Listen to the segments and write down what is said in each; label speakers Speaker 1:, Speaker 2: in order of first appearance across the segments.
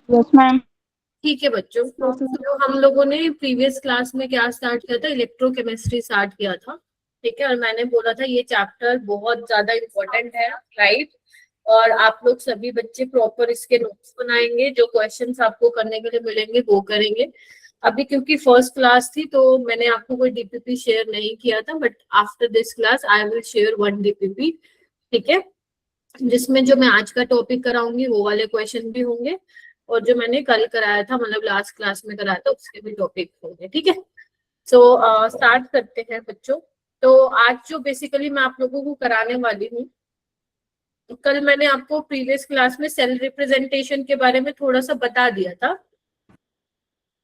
Speaker 1: Yes ma'am.
Speaker 2: ठीक है बच्चों,
Speaker 1: यस मैम।
Speaker 2: तो हम लोगों ने प्रीवियस क्लास में क्या स्टार्ट किया था, इलेक्ट्रोकेमिस्ट्री स्टार्ट किया था। ठीक है, और मैंने बोला था ये चैप्टर बहुत ज्यादा इम्पोर्टेंट है, राइट। और आप लोग सभी बच्चे प्रॉपर इसके नोट्स बनाएंगे, जो क्वेश्चंस आपको करने के लिए मिलेंगे वो करेंगे। अभी क्योंकि फर्स्ट क्लास थी तो मैंने आपको कोई डीपीपी शेयर नहीं किया था, but after this class I will share one DPP. ठीक है, जिसमें जो मैं आज का टॉपिक कराऊंगी वो वाले क्वेश्चन भी होंगे, और जो मैंने कल कराया था, मतलब लास्ट क्लास में कराया था, उसके भी टॉपिक होंगे। ठीक है, सो स्टार्ट करते हैं बच्चों। तो आज जो बेसिकली मैं आप लोगों को कराने वाली हूँ, कल मैंने आपको प्रीवियस क्लास में सेल रिप्रेजेंटेशन के बारे में थोड़ा सा बता दिया था,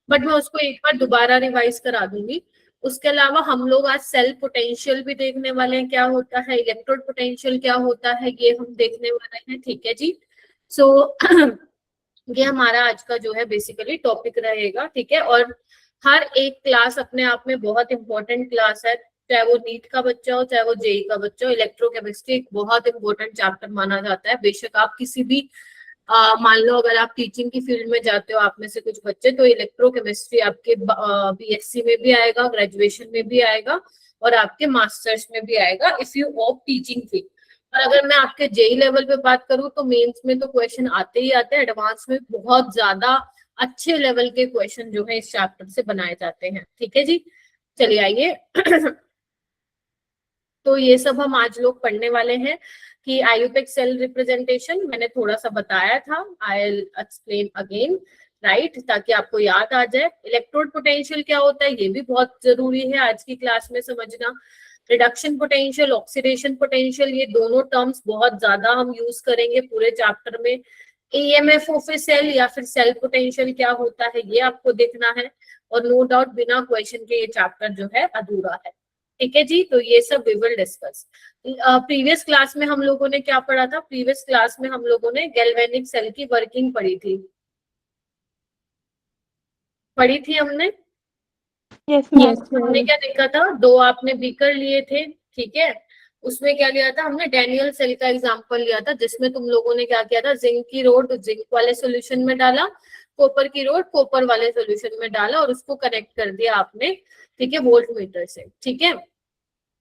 Speaker 2: बट मैं उसको एक बार दोबारा रिवाइज करा दूंगी। उसके अलावा हम लोग आज सेल पोटेंशियल भी देखने वाले हैं, क्या होता है, इलेक्ट्रोड पोटेंशियल क्या होता है, ये हम देखने वाले हैं। ठीक है जी, सो ये हमारा आज का जो है बेसिकली टॉपिक रहेगा। ठीक है, और हर एक क्लास अपने आप में बहुत इंपॉर्टेंट क्लास है, चाहे वो नीट का बच्चा हो चाहे वो जेई का बच्चा हो। इलेक्ट्रोकेमिस्ट्री एक बहुत इंपॉर्टेंट चैप्टर माना जाता है, बेशक आप किसी भी मान लो अगर आप टीचिंग की फील्ड में जाते हो, आप में से कुछ बच्चे, तो इलेक्ट्रोकेमिस्ट्री आपके बीएससी में भी आएगा, ग्रेजुएशन में भी आएगा, और आपके मास्टर्स में भी आएगा if you op teaching field. और अगर मैं आपके जेई लेवल पे बात करूं तो मेंस में तो क्वेश्चन आते ही आते हैं, एडवांस में बहुत ज्यादा अच्छे लेवल के क्वेश्चन जो है इस चैप्टर से बनाए जाते हैं। ठीक है जी, चलिए आइए। तो ये सब हम आज लोग पढ़ने वाले हैं कि आयुपेक सेल रिप्रेजेंटेशन मैंने थोड़ा सा बताया था, I will explain again, right, ताकि आपको याद आ जाए। इलेक्ट्रोड पोटेंशियल क्या होता है ये भी बहुत जरूरी है आज की क्लास में समझना। रिडक्शन पोटेंशियल, ऑक्सीडेशन पोटेंशियल, ये दोनों टर्म्स बहुत ज्यादा हम यूज करेंगे पूरे चैप्टर में। एएमएफ ऑफ ए सेल या फिर सेल पोटेंशियल क्या होता है ये आपको देखना है, और नो डाउट बिना क्वेश्चन के ये चैप्टर जो है अधूरा है। ठीक है जी, तो ये सब we will discuss. Previous class में हम लोगों ने क्या पढ़ा था, प्रीवियस क्लास में हम लोगों ने गैल्वेनिक सेल की वर्किंग पढ़ी थी हमने।
Speaker 1: Yes
Speaker 2: yes,
Speaker 1: ma'am.
Speaker 2: हमने क्या देखा था, दो आपने बीकर लिए थे। ठीक है, उसमें क्या लिया था हमने, डैनियल सेल का एग्जांपल लिया था, जिसमें तुम लोगों ने क्या किया था, जिंक की रोड जिंक वाले सॉल्यूशन में डाला, कॉपर की रोड कॉपर वाले सॉल्यूशन में डाला, और उसको कनेक्ट कर दिया आपने। ठीक है, वोल्ट मीटर से। ठीक है,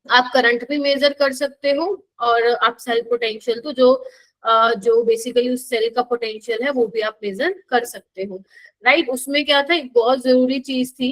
Speaker 2: आप करंट भी मेजर कर सकते हो, और आप सेल पोटेंशियल तो जो बेसिकली उस सेल का पोटेंशियल है वो भी आप मेजर कर सकते हो, राइट। उसमें क्या था, एक बहुत जरूरी चीज थी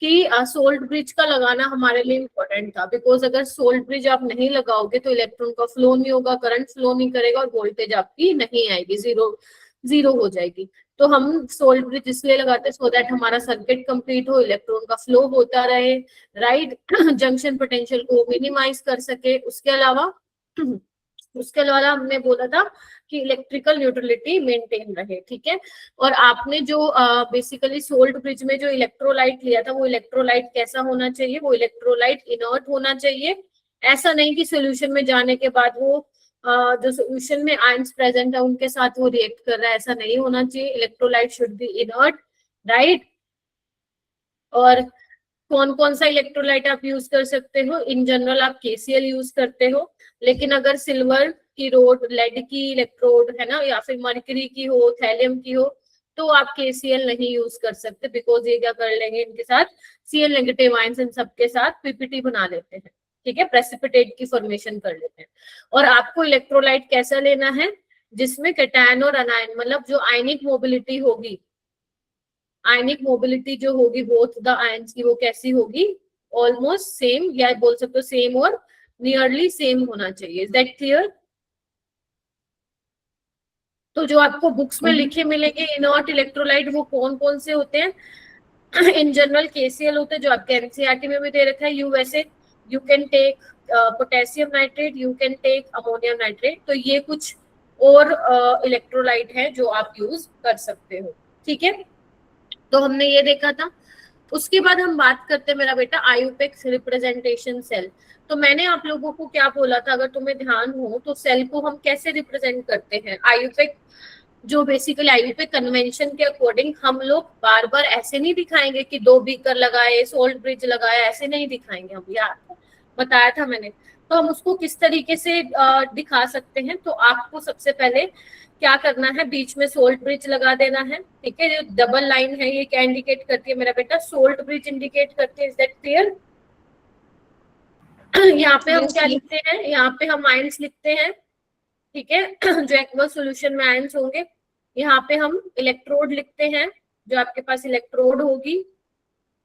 Speaker 2: कि सोल्ट ब्रिज का लगाना हमारे लिए इम्पोर्टेंट था, बिकॉज अगर सोल्ट ब्रिज आप नहीं लगाओगे तो इलेक्ट्रॉन का फ्लो नहीं होगा, करंट फ्लो नहीं करेगा, और वोल्टेज आपकी नहीं आएगी, जीरो जीरो हो जाएगी। तो हम सोल्ट ब्रिज इसलिए लगाते हैं सो दैट हमारा सर्किट कंप्लीट हो, इलेक्ट्रॉन का फ्लो होता रहे, राइट। जंक्शन पोटेंशियल को मिनिमाइज कर सके। उसके अलावा हमने बोला था कि इलेक्ट्रिकल न्यूट्रलिटी मेंटेन रहे। ठीक है, और आपने जो बेसिकली सोल्ट ब्रिज में जो इलेक्ट्रोलाइट लिया था, वो इलेक्ट्रोलाइट कैसा होना चाहिए, वो इलेक्ट्रोलाइट इनर्ट होना चाहिए। ऐसा नहीं कि सोल्यूशन में जाने के बाद वो जो सोल्यूशन में आयंस प्रेजेंट है उनके साथ वो रिएक्ट कर रहा है, ऐसा नहीं होना चाहिए। Electrolyte should be inert, right. और कौन कौन सा इलेक्ट्रोलाइट आप यूज कर सकते हो, इन जनरल आप केसीएल यूज करते हो, लेकिन अगर सिल्वर की रोड, लेड की इलेक्ट्रोड है ना, या फिर मर्करी की हो, थैलियम की हो, तो आप केसीएल नहीं यूज कर सकते, बिकॉज ये क्या कर लेंगे, इनके साथ सीएल नेगेटिव आयंस इन सबके साथ पीपीटी बना लेते हैं। ठीक है, प्रेसिपिटेट की फॉर्मेशन कर लेते हैं। और आपको इलेक्ट्रोलाइट कैसा लेना है, जिसमें कैटायन और अनायन, मतलब जो आयनिक मोबिलिटी होगी, आयनिक मोबिलिटी जो होगी बोथ द आयंस की, वो कैसी होगी, ऑलमोस्ट सेम, या बोल सकते हो सेम और नियरली सेम होना चाहिए। Is that clear? तो जो आपको बुक्स में लिखे मिलेंगे इनर्ट इलेक्ट्रोलाइट, वो कौन कौन से होते हैं? इन जनरल केसीएल होते हैं, जो आपके एनसीईआरटी में भी दे रखा है, USA, you can take potassium nitrate, you can take ammonium nitrate. तो ये कुछ और इलेक्ट्रोलाइट है जो आप यूज कर सकते हो। ठीक है, तो हमने ये देखा था। उसके बाद हम बात करते हैं मेरा बेटा आयुपेक्स रिप्रेजेंटेशन सेल। तो मैंने आप लोगों को क्या बोला था, अगर तुम्हें ध्यान हो तो सेल को हम कैसे रिप्रेजेंट करते हैं, आयुपेक जो बेसिकली आयुपेक कन्वेंशन के अकॉर्डिंग हम लोग बार बार ऐसे नहीं दिखाएंगे कि दो बीकर लगाए, सोल्ट ब्रिज लगाया, ऐसे नहीं दिखाएंगे हम, यार बताया था मैंने। तो हम उसको किस तरीके से दिखा सकते हैं, तो आपको सबसे पहले क्या करना है, बीच में सोल्ट ब्रिज लगा देना है, ठीक है। जो डबल लाइन है ये क्या इंडिकेट करती है मेरा बेटा, सोल्ट ब्रिज इंडिकेट करती है, इज दैट क्लियर? यहाँ पे हम क्या लिखते हैं, यहाँ पे हम आयंस लिखते हैं, ठीक है। जो एक्वस सॉल्यूशन में आयंस होंगे, यहाँ पे हम इलेक्ट्रोड लिखते हैं, जो आपके पास इलेक्ट्रोड होगी,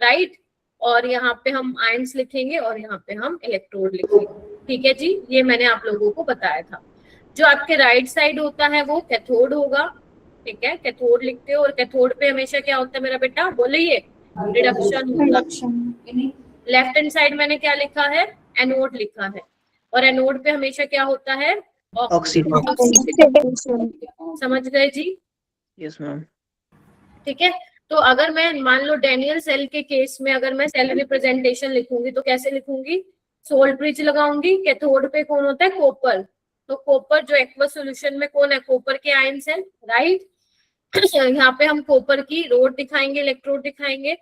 Speaker 2: राइट। और यहाँ पे हम आयंस लिखेंगे और यहाँ पे हम इलेक्ट्रोड लिखेंगे, ठीक है जी। ये मैंने आप लोगों को बताया था। जो आपके राइट साइड होता है वो कैथोड होगा, ठीक है, कैथोड लिखते हो। और कैथोड पे हमेशा क्या होता है मेरा बेटा, बोलिए, रिडक्शन होगा। लेफ्ट हैंड साइड मैंने क्या लिखा है, एनोड लिखा है। और एनोड पे हमेशा क्या होता है, ऑक्सीडेशन। समझ गए जी?
Speaker 1: Yes ma'am.
Speaker 2: ठीक है। तो अगर मैं मान लो डैनियल सेल के केस में अगर मैं सेल रिप्रेजेंटेशन लिखूंगी तो कैसे लिखूंगी, सोल्ट ब्रिज लगाऊंगी, कैथोड पे कौन होता है, कॉपर। तो कॉपर जो एक्वस सॉल्यूशन में कौन है, कॉपर के आयंस है, राइट। यहाँ पे हम कॉपर की रोड दिखाएंगे, इलेक्ट्रोड दिखाएंगे।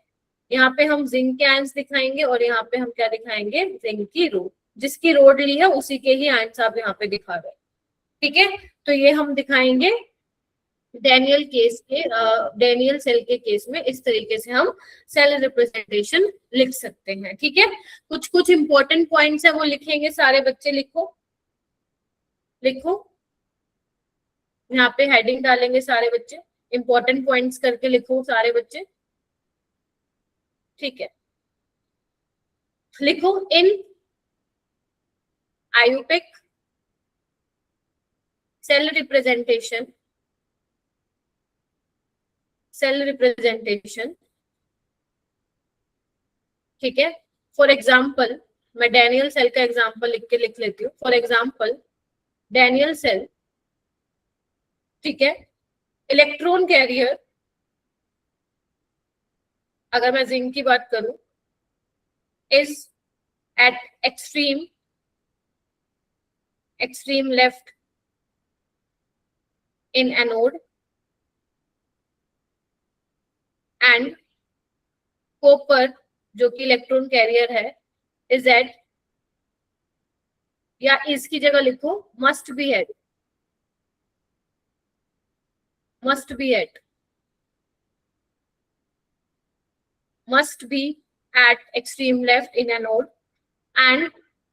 Speaker 2: यहाँ पे हम जिंक के आयंस दिखाएंगे और यहाँ पे हम क्या दिखाएंगे, जिंक की रोड। जिसकी रोड ली है उसी के ही आयंस आप यहाँ पे दिखा रहे हैं, ठीक है। तो ये हम दिखाएंगे डैनियल केस के, डैनियल सेल के केस में इस तरीके से हम सेल रिप्रेजेंटेशन लिख सकते हैं, ठीक है। कुछ कुछ इंपॉर्टेंट पॉइंट्स है वो लिखेंगे सारे बच्चे, लिखो लिखो, यहाँ पे हेडिंग डालेंगे सारे बच्चे, इंपॉर्टेंट पॉइंट्स करके लिखो सारे बच्चे, ठीक है। लिखो, इन आयुपिक सेल रिप्रेजेंटेशन, सेल रिप्रेजेंटेशन, ठीक है। फॉर एग्जाम्पल, मैं डैनियल सेल का एग्जाम्पल लिख लेती हूँ। फॉर एग्जाम्पल डैनियल सेल, ठीक है, इलेक्ट्रॉन कैरियर, अगर मैं जिंक की बात करूं, is at extreme left in anode and copper जो कि इलेक्ट्रॉन कैरियर है इज एट, या इसकी जगह लिखो must be at, must be at extreme left in anode and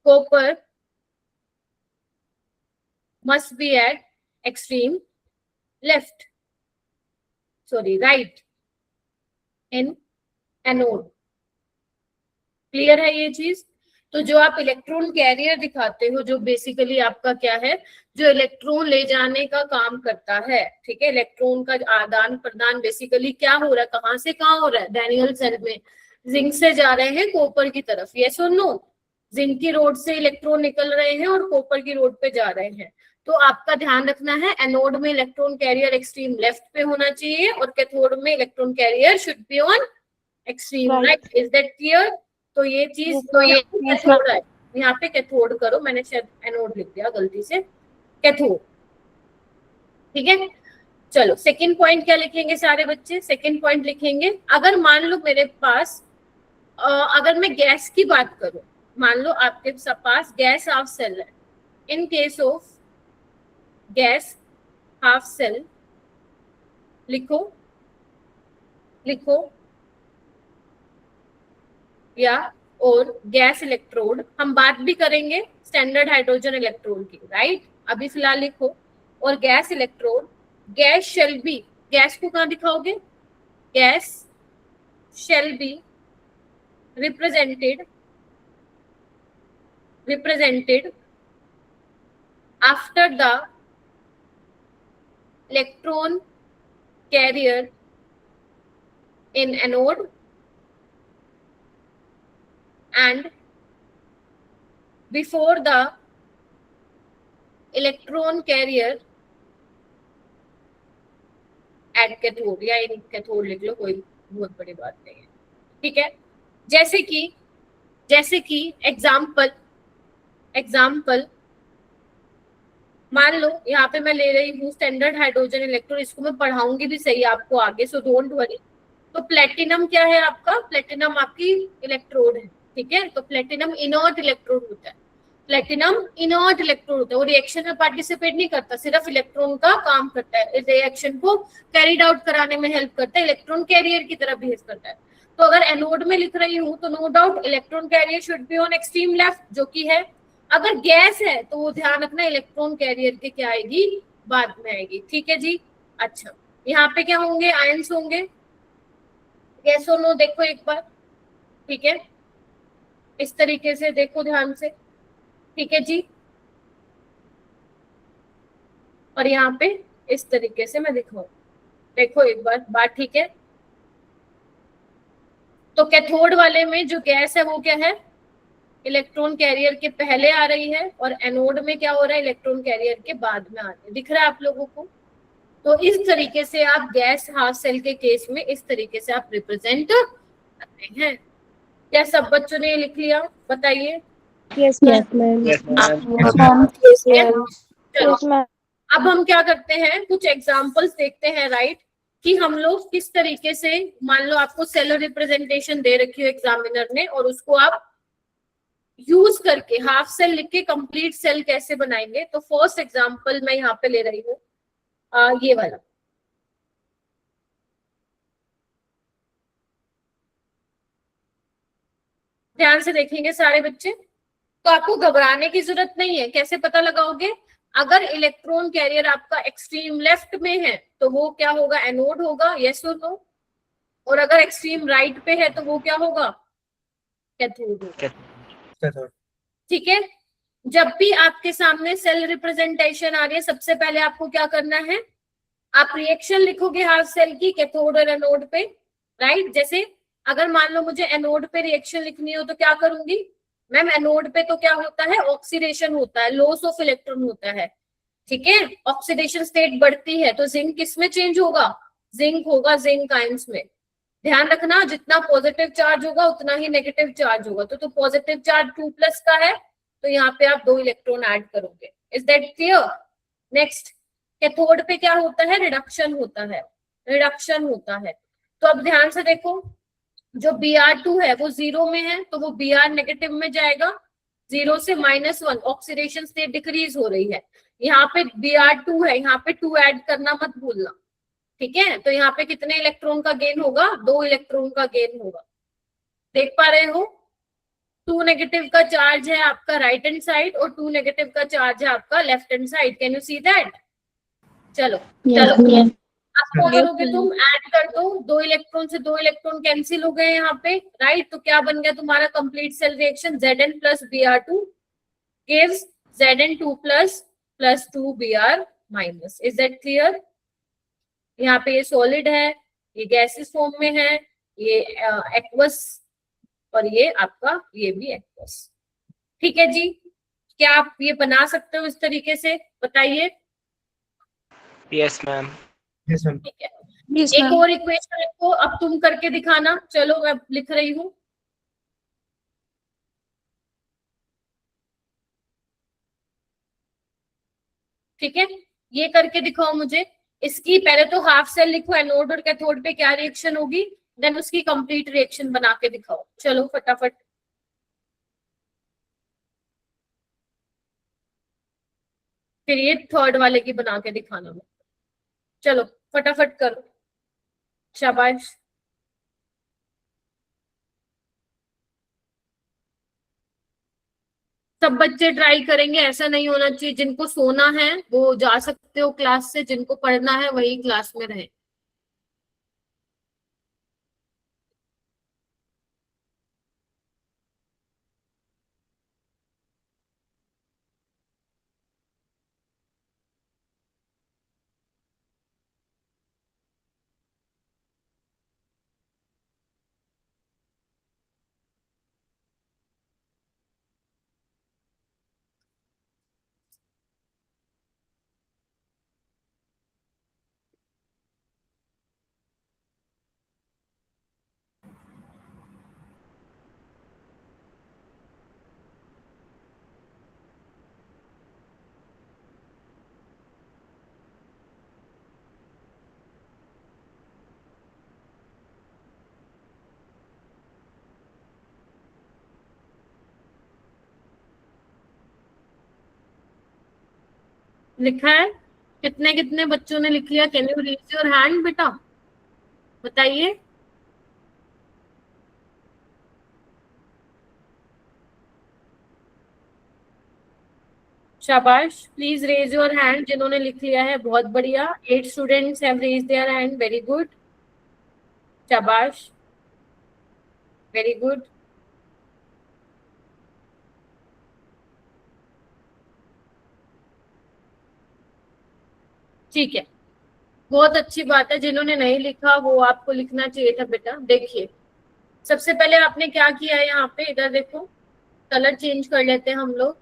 Speaker 2: copper must be at extreme left, right in anode। Clear है ये चीज? तो जो आप इलेक्ट्रॉन कैरियर दिखाते हो, जो बेसिकली आपका क्या है, जो इलेक्ट्रॉन ले जाने का काम करता है, ठीक है। इलेक्ट्रॉन का आदान प्रदान बेसिकली क्या हो रहा है, कहाँ से कहाँ हो रहा है, डैनियल सेल में जिंक से जा रहे हैं कॉपर की तरफ, यस और नो? जिंक की रोड से इलेक्ट्रॉन निकल रहे हैं और कॉपर की रोड पे जा रहे हैं। तो आपका ध्यान रखना है, एनोड में इलेक्ट्रॉन कैरियर एक्सट्रीम लेफ्ट पे होना चाहिए और कैथोड में electron carrier should be on extreme right. Is that clear? तो ये चीज, तो ये कैथोड है, यहाँ पे कैथोड करो, मैंने शायद एनोड लिख दिया गलती से, कैथोड, ठीक है। चलो सेकंड पॉइंट क्या लिखेंगे सारे बच्चे, सेकंड पॉइंट लिखेंगे, अगर मान लो मेरे पास अगर मैं गैस की बात करूं, मान लो आपके पास गैस हाफ सेल है, in case of gas half cell, लिखो लिखो, या और गैस इलेक्ट्रोड, हम बात भी करेंगे स्टैंडर्ड हाइड्रोजन इलेक्ट्रोड की, राइट। अभी फिलहाल लिखो, और gas electrode, gas shall be, gas को कहाँ दिखाओगे, gas shall be represented after the electron carrier in anode and before the electron carrier at cathode, या इन कैथोड लिख लो, कोई बहुत बड़ी बात नहीं है, ठीक है। जैसे कि एग्जाम्पल मान लो यहाँ पे मैं ले रही हूँ स्टैंडर्ड हाइड्रोजन इलेक्ट्रोड, इसको मैं पढ़ाऊंगी भी सही आपको आगे, सो डोंट वरी। तो प्लेटिनम क्या है आपका, प्लेटिनम आपकी इलेक्ट्रोड है, ठीक है। तो प्लेटिनम इनर्ट इलेक्ट्रोड होता है, प्लेटिनम इनर्ट इलेक्ट्रॉन होता है, वो रिएक्शन में पार्टिसिपेट नहीं करता, सिर्फ इलेक्ट्रॉन का काम करता है, इस रिएक्शन को कैरिड आउट कराने में हेल्प करता है, इलेक्ट्रॉन कैरियर की तरह बिहेव करता है। तो अगर एनोड में लिख रही हूँ तो no doubt electron carrier should be on extreme left, जो कि है। अगर गैस है तो वो ध्यान रखना इलेक्ट्रॉन कैरियर के क्या आएगी, बाद में आएगी। ठीक है जी। अच्छा, यहाँ पे क्या होंगे, आयंस होंगे। यस और नो देखो एक बार। ठीक है, इस तरीके से देखो ध्यान से। ठीक है जी। और यहाँ पे इस तरीके से मैं दिखाऊं, देखो एक बार बात। ठीक है, तो कैथोड वाले में जो गैस है वो क्या है, इलेक्ट्रॉन कैरियर के पहले आ रही है, और एनोड में क्या हो रहा है, इलेक्ट्रॉन कैरियर के बाद में आ रही है। दिख रहा है आप लोगों को? तो इस तरीके से आप गैस हाफ सेल के केस में इस तरीके से आप रिप्रेजेंट करते हैं। क्या सब बच्चों ने लिख लिया, बताइए।
Speaker 1: Yes ma'am.
Speaker 3: Yes ma'am.
Speaker 1: Yes ma'am.
Speaker 2: ठीक है, चलो
Speaker 1: यस मैम।
Speaker 2: अब हम क्या करते हैं, कुछ एग्जांपल्स देखते हैं, राइट, कि हम लोग किस तरीके से, मान लो आपको सेल रिप्रेजेंटेशन दे रखी हो एग्जामिनर ने, और उसको आप यूज करके हाफ सेल लिख के कंप्लीट सेल कैसे बनाएंगे। तो फर्स्ट एग्जांपल मैं यहाँ पे ले रही हूँ, ये वाला। ध्यान से देखेंगे सारे बच्चे, तो आपको घबराने की जरूरत नहीं है। कैसे पता लगाओगे, अगर इलेक्ट्रॉन कैरियर आपका एक्सट्रीम लेफ्ट में है तो वो क्या होगा, एनोड होगा, यस और नो। और अगर एक्सट्रीम राइट पे है तो वो क्या होगा, कैथोड होगा। ठीक है, जब भी आपके सामने सेल रिप्रेजेंटेशन आ रही है, सबसे पहले आपको क्या करना है, आप रिएक्शन लिखोगे हाफ सेल की कैथोड और एनोड पे, राइट। जैसे अगर मान लो मुझे एनोड पे रिएक्शन लिखनी हो तो क्या करूंगी, मैम एनोड पे तो क्या होता है, ऑक्सीडेशन होता है, लॉस ऑफ इलेक्ट्रॉन होता है। ठीक है, ऑक्सीडेशन स्टेट बढ़ती है, तो जिंक किस में चेंज होगा, जिंक होगा जिंक आयंस में। ध्यान रखना, जितना पॉजिटिव चार्ज होगा उतना ही नेगेटिव चार्ज होगा। तो पॉजिटिव चार्ज 2+ का है, तो यहाँ पे आप 2 इलेक्ट्रॉन ऐड करोगे। Is that clear? Next, cathode पे क्या होता है, रिडक्शन होता है, रिडक्शन होता है। तो अब ध्यान से देखो, जो Br2 है वो 0 में है, तो वो Br नेगेटिव में जाएगा। 0 से -1, ऑक्सीडेशन स्टेट डिक्रीज हो रही है। यहाँ पे Br2 है, यहाँ पे 2 ऐड करना मत भूलना। ठीक है, तो यहाँ पे कितने इलेक्ट्रॉन का गेन होगा, 2 इलेक्ट्रॉन का गेन होगा। देख पा रहे हो, 2 नेगेटिव का चार्ज है आपका राइट हैंड साइड, और 2 नेगेटिव का चार्ज है आपका left hand side. Can you see that? चलो चलो, अब क्या करोगे तुम, ऐड कर दो, 2 इलेक्ट्रॉन से 2 इलेक्ट्रॉन कैंसिल हो गए यहाँ पे, राइट। तो क्या बन गया तुम्हारा complete cell reaction, Zn plus Br2 gives Zn2 plus 2 Br minus. Is that clear? यहाँ पे ये सॉलिड है, ये गैसेस फॉर्म में है, ये एक्वस, और ये आपका ये भी एक्वस। ठीक है जी, क्या आप ये बना सकते हो इस तरीके से, बताइए।
Speaker 3: Yes ma'am. Yes ma'am.
Speaker 2: ठीक है, एक और इक्वेशन को अब तुम करके दिखाना। चलो मैं लिख रही हूँ। ठीक है, ये करके दिखाओ मुझे। इसकी पहले तो हाफ सेल लिखो, एनोड और कैथोड पे क्या रिएक्शन होगी, देन उसकी कंप्लीट रिएक्शन बना के दिखाओ। चलो फटाफट, फिर ये थर्ड वाले की बना के दिखाना। चलो फटाफट करो, शाबाश। सब बच्चे ट्राई करेंगे, ऐसा नहीं होना चाहिए। जिनको सोना है वो जा सकते हो क्लास से, जिनको पढ़ना है वही क्लास में रहे। लिखा है? कितने कितने बच्चों ने लिख लिया? Can you raise your hand बेटा, बताइए। शाबाश, प्लीज रेज योर हैंड जिन्होंने लिख लिया है, बहुत बढ़िया। 8 students have raise their hand, very good, शाबाश, वेरी गुड। ठीक है, बहुत अच्छी बात है। जिन्होंने नहीं लिखा वो आपको लिखना चाहिए था बेटा। देखिए, सबसे पहले आपने क्या किया है, यहाँ पे इधर देखो, कलर चेंज कर लेते हैं हम लोग।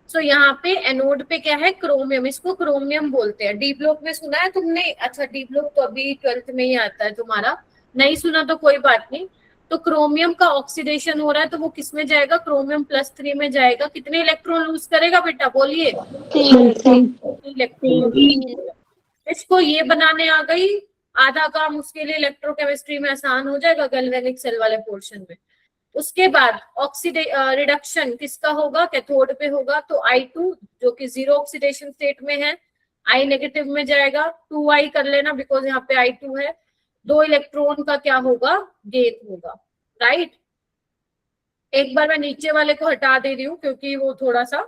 Speaker 2: सो यहाँ पे एनोड पे क्या है? क्रोमियम, इसको क्रोमियम बोलते हैं। डी ब्लॉक में सुना है तुमने? अच्छा, डी ब्लॉक तो अभी 12th में ही आता है तुम्हारा, नहीं सुना तो कोई बात नहीं। तो क्रोमियम का ऑक्सीडेशन हो रहा है, तो वो किस में जाएगा? क्रोमियम +3 में जाएगा। कितने इलेक्ट्रॉन लूज करेगा बेटा, बोलिए? 3 इलेक्ट्रॉन। इसको ये बनाने आ गई, आधा काम उसके लिए इलेक्ट्रोकेमिस्ट्री में आसान हो जाएगा, गैल्वेनिक सेल वाले पोर्शन में। उसके बाद ऑक्सीडे रिडक्शन किसका होगा? कैथोड पे होगा। तो I2 जो कि 0 ऑक्सीडेशन स्टेट में है, I नेगेटिव में जाएगा। 2I कर लेना बिकॉज यहाँ पे I2 है। 2 इलेक्ट्रॉन का क्या होगा? गेन होगा, राइट। एक बार मैं नीचे वाले को हटा दे रही हूँ क्योंकि वो थोड़ा सा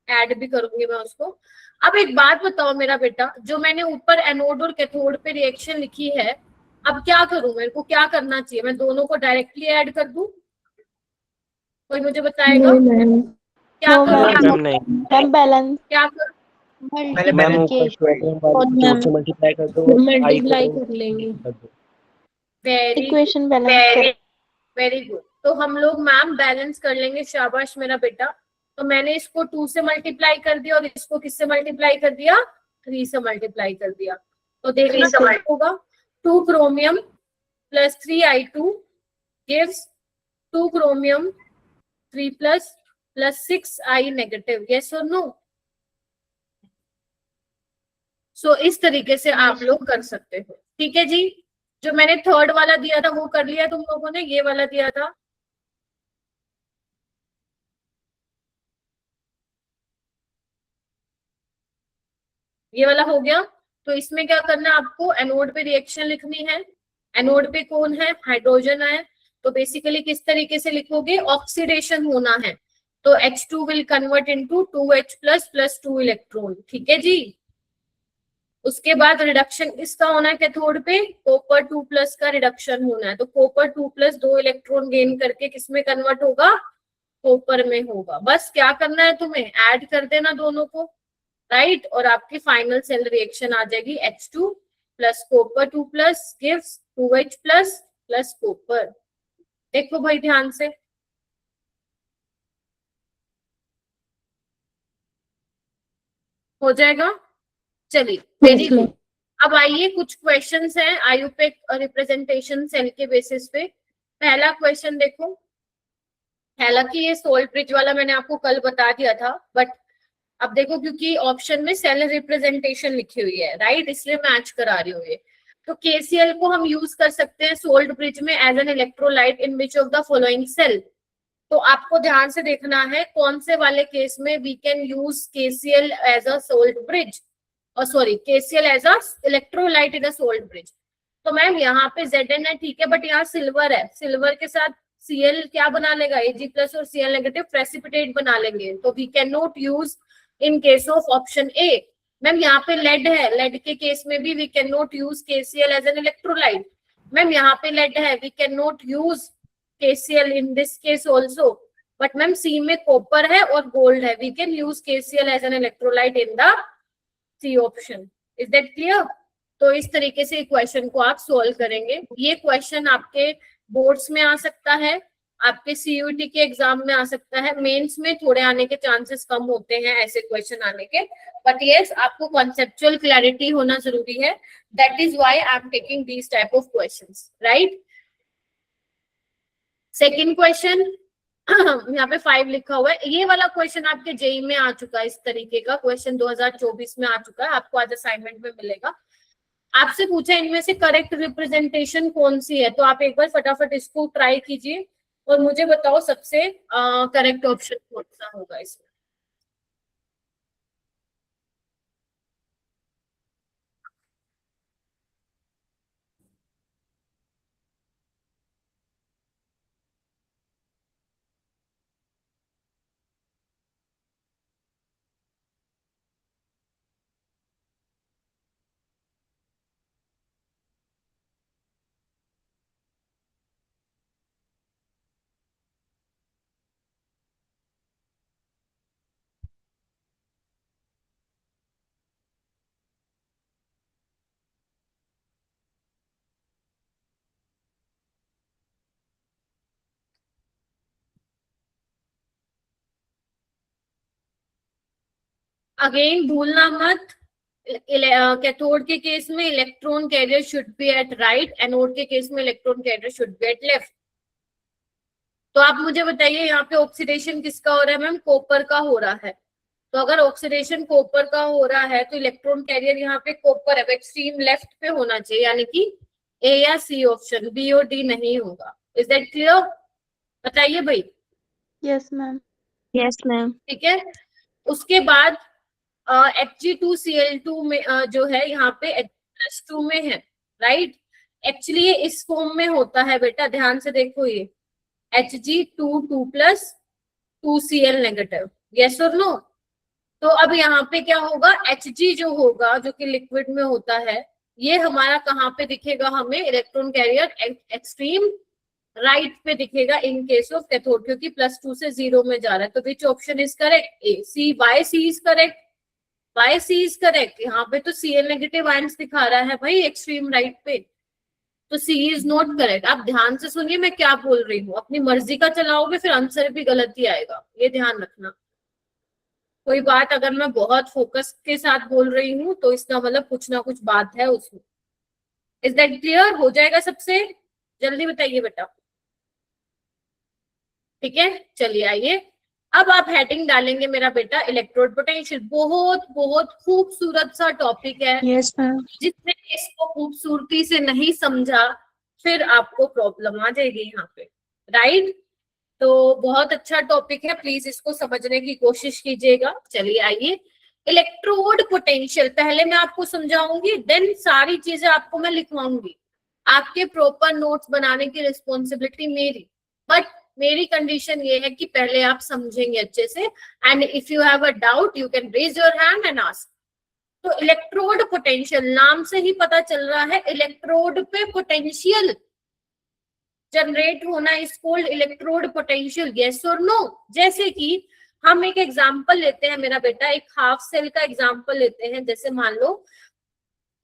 Speaker 2: ऐड भी करूंगी मैं उसको। अब एक बात बताओ मेरा बेटा, जो मैंने ऊपर एनोड और कैथोड पे रिएक्शन लिखी है, अब क्या करूं? मेरे को क्या करना चाहिए? मैं दोनों को डायरेक्टली ऐड कर दूं? कोई मुझे बताएगा क्या करूं?
Speaker 3: मैम नहीं
Speaker 1: मैम बैलेंस
Speaker 2: क्या करूं?
Speaker 3: मैम, ऊपर क्वेश्चन वाले को 2 से मल्टीप्लाई कर दो, आई को
Speaker 1: मल्टीप्लाई कर लेंगे,
Speaker 3: कर दो।
Speaker 2: Very
Speaker 1: equation balance
Speaker 2: very good. तो हम लोग मैम बैलेंस कर लेंगे, शाबाश मेरा बेटा। तो मैंने इसको 2 से मल्टीप्लाई कर दिया और इसको किससे मल्टीप्लाई कर दिया? 3 से मल्टीप्लाई कर दिया। तो देखना क्या होगा? 2 chromium plus 3I2 gives 2 chromium 3 plus 6I negative. Yes और नो? सो इस तरीके से आप लोग कर सकते हो, ठीक है जी। जो मैंने थर्ड वाला दिया था वो कर लिया तुम लोगों ने? ये वाला दिया था, ये वाला हो गया। तो इसमें क्या करना है आपको? एनोड पे रिएक्शन लिखनी है। एनोड पे कौन है? हाइड्रोजन है। तो बेसिकली किस तरीके से लिखोगे? ऑक्सीडेशन होना है, तो H2 will convert into 2H plus 2 electron, ठीक है जी। उसके बाद रिडक्शन किसका होना है? कैथोड पे कॉपर 2+ का रिडक्शन होना है। तो कॉपर 2+ 2 इलेक्ट्रॉन गेन करके किसमें कन्वर्ट होगा? कॉपर में होगा। बस क्या करना है तुम्हें? ऐड कर देना दोनों को, राइट। और आपकी फाइनल सेल रिएक्शन आ जाएगी H2 plus copper 2+ gives 2H plus copper. देखो भाई ध्यान से, हो जाएगा। चलिए, वेरी गुड। अब आइए, कुछ क्वेश्चंस हैं आयुपेक रिप्रेजेंटेशन सेल के बेसिस पे। पहला क्वेश्चन देखो, हालांकि ये सोल्ट ब्रिज वाला मैंने आपको कल बता दिया था, बट अब देखो क्योंकि ऑप्शन में सेल रिप्रेजेंटेशन लिखी हुई है, राइट, इसलिए मैच करा रही हूँ ये। तो KCl को हम यूज कर सकते हैं सोल्ट ब्रिज में as an electrolyte in which of the following cell. तो आपको ध्यान से देखना है कौन से वाले केस में we can use KCl as a salt bridge, और sorry KCl as a electrolyte in a salt bridge. तो मैम यहाँ पे Zn है, ठीक है, बट यहाँ सिल्वर है, सिल्वर के साथ Cl क्या बना लेगा? Ag+ और Cl नेगेटिव प्रेसिपिटेट बना लेंगे, तो we can not use in case of option A. Ma'am यहाँ पे लेड है, लेड के केस में भी we can not use KCl as an electrolyte. Ma'am यहाँ पे लेड है, we can not use KCl in this case also, but ma'am C में कॉपर है और गोल्ड है, we can use KCl as an electrolyte in the C option. Is that clear? तो इस तरीके से क्वेश्चन को आप सोल्व करेंगे। ये क्वेश्चन आपके बोर्ड्स में आ सकता है, आपके CUET के एग्जाम में आ सकता है, मेंस में थोड़े आने के चांसेस कम होते हैं ऐसे क्वेश्चन आने के, बट यस आपको कॉन्सेप्चुअल क्लैरिटी होना जरूरी है। That is why I am taking these type of questions, right. Second question, यहाँ पे 5 लिखा हुआ है। ये वाला क्वेश्चन आपके जेई में आ चुका है, इस तरीके का क्वेश्चन 2024 में आ चुका है, आपको आज असाइनमेंट में मिलेगा। आपसे पूछा इनमें से करेक्ट रिप्रेजेंटेशन कौन सी है, तो आप एक बार फटाफट इसको ट्राई कीजिए और मुझे बताओ सबसे करेक्ट ऑप्शन कौन सा होगा इसमें। अगेन भूलना मत, कैथोड के केस में electron carrier should be at right, anode के केस में electron carrier should be at left. तो आप मुझे बताइए यहाँ पे ऑक्सीडेशन किसका हो रहा है मैम? कॉपर का हो रहा है। तो अगर ऑक्सीडेशन कॉपर का हो रहा है तो इलेक्ट्रॉन कैरियर यहाँ पे कॉपर है, एक्सट्रीम लेफ्ट पे होना चाहिए, यानी कि ए या सी ऑप्शन, बी और डी नहीं होगा। Is that clear? बताइए भाई।
Speaker 1: Yes ma'am.
Speaker 4: Yes ma'am.
Speaker 2: ठीक है। उसके बाद Hg2Cl2 में जो है यहाँ पे H+2 में है, राइट। एक्चुअली ये इस फॉर्म में होता है बेटा, ध्यान से देखो, ये Hg2 2+2Cl नेगेटिव, यस और नो। तो अब यहाँ पे क्या होगा, Hg जो होगा, जो कि लिक्विड में होता है, ये हमारा कहाँ पे दिखेगा? हमें इलेक्ट्रॉन कैरियर एक्सट्रीम राइट पे दिखेगा इन केस ऑफ कैथोड, क्योंकि +2 से 0 में जा रहा है। तो which option is correct? A. C, why C is correct, why C is correct. यहाँ पे तो Cl नेगेटिव आयंस दिखा रहा है भाई एक्सट्रीम राइट पे, तो सी इज नॉट करेक्ट। आप ध्यान से सुनिए मैं क्या बोल रही हूँ, अपनी मर्जी का चलाओगे फिर आंसर भी गलत ही आएगा, ये ध्यान रखना। कोई बात अगर मैं बहुत फोकस के साथ बोल रही हूँ तो इसका मतलब कुछ ना कुछ बात है उसमें। Is that clear? हो जाएगा सबसे? जल्दी बताइए बेटा। ठीक है, चलिए आइए। अब आप हेडिंग डालेंगे मेरा बेटा इलेक्ट्रोड पोटेंशियल। बहुत बहुत खूबसूरत सा टॉपिक है।
Speaker 4: Yes ma'am.
Speaker 2: जिसने इसको खूबसूरती से नहीं समझा फिर आपको प्रॉब्लम आ जाएगी यहाँ पे, राइट। तो बहुत अच्छा टॉपिक है, प्लीज इसको समझने की कोशिश कीजिएगा। चलिए आइए, इलेक्ट्रोड पोटेंशियल पहले मैं आपको समझाऊंगी, देन सारी चीजें आपको मैं लिखवाऊंगी। आपके प्रॉपर नोट्स बनाने की रिस्पॉन्सिबिलिटी मेरी, बट मेरी कंडीशन ये है कि पहले आप समझेंगे अच्छे से। And if you have a doubt you can raise your hand and ask. तो इलेक्ट्रोड पोटेंशियल, नाम से ही पता चल रहा है इलेक्ट्रोड पे पोटेंशियल जनरेट होना is called electrode potential, yes और नो। जैसे कि हम एक एग्जांपल लेते हैं मेरा बेटा, एक हाफ सेल का एग्जांपल लेते हैं। जैसे मान लो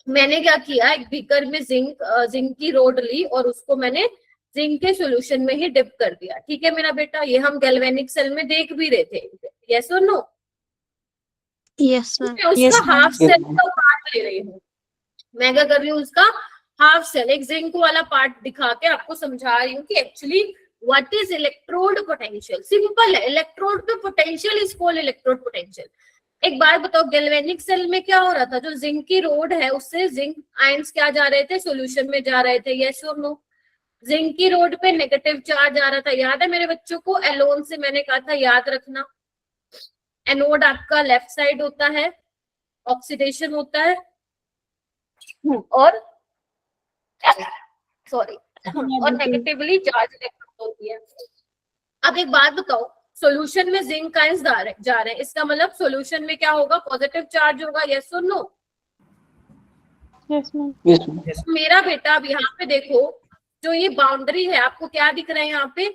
Speaker 2: मैंने क्या किया, एक बीकर में जिंक की रोड ली और उसको मैंने जिंक के सॉल्यूशन में ही डिप कर दिया। ठीक है मेरा बेटा, ये हम गैल्वेनिक सेल में देख भी रहे थे, यस और नो।
Speaker 4: Yes ma'am.
Speaker 2: मैं उसका हाफ सेल का पार्ट ले रही हूँ, मैं क्या कर रही हूँ, उसका हाफ सेल एक जिंक वाला पार्ट दिखा के आपको समझा रही हूँ कि actually what is electrode potential. Simple है, इलेक्ट्रोड पे potential is called electrode potential. एक बात बताओ, गैल्वेनिक सेल में क्या हो रहा था, जो जिंक की रोड है उससे जिंक आयंस क्या जा रहे थे, सॉल्यूशन में जा रहे थे, यस और नो। जिंक की रोड पे नेगेटिव चार्ज आ रहा था, याद है मेरे बच्चों को? एलोन से मैंने कहा था याद रखना, एनोड आपका लेफ्ट साइड होता है, ऑक्सीडेशन होता है, और सॉरी और नेगेटिवली चार्ज इलेक्ट्रॉन होती है। अब एक बात बताओ, सॉल्यूशन में जिंक आयंस जा रहे हैं, इसका मतलब सॉल्यूशन में क्या होगा, पॉजिटिव चार्ज होगा, यस और नो।
Speaker 1: Yes ma'am.
Speaker 2: मेरा बेटा अब यहाँ पे देखो, जो ये बाउंड्री है आपको क्या दिख रहा है, यहाँ पे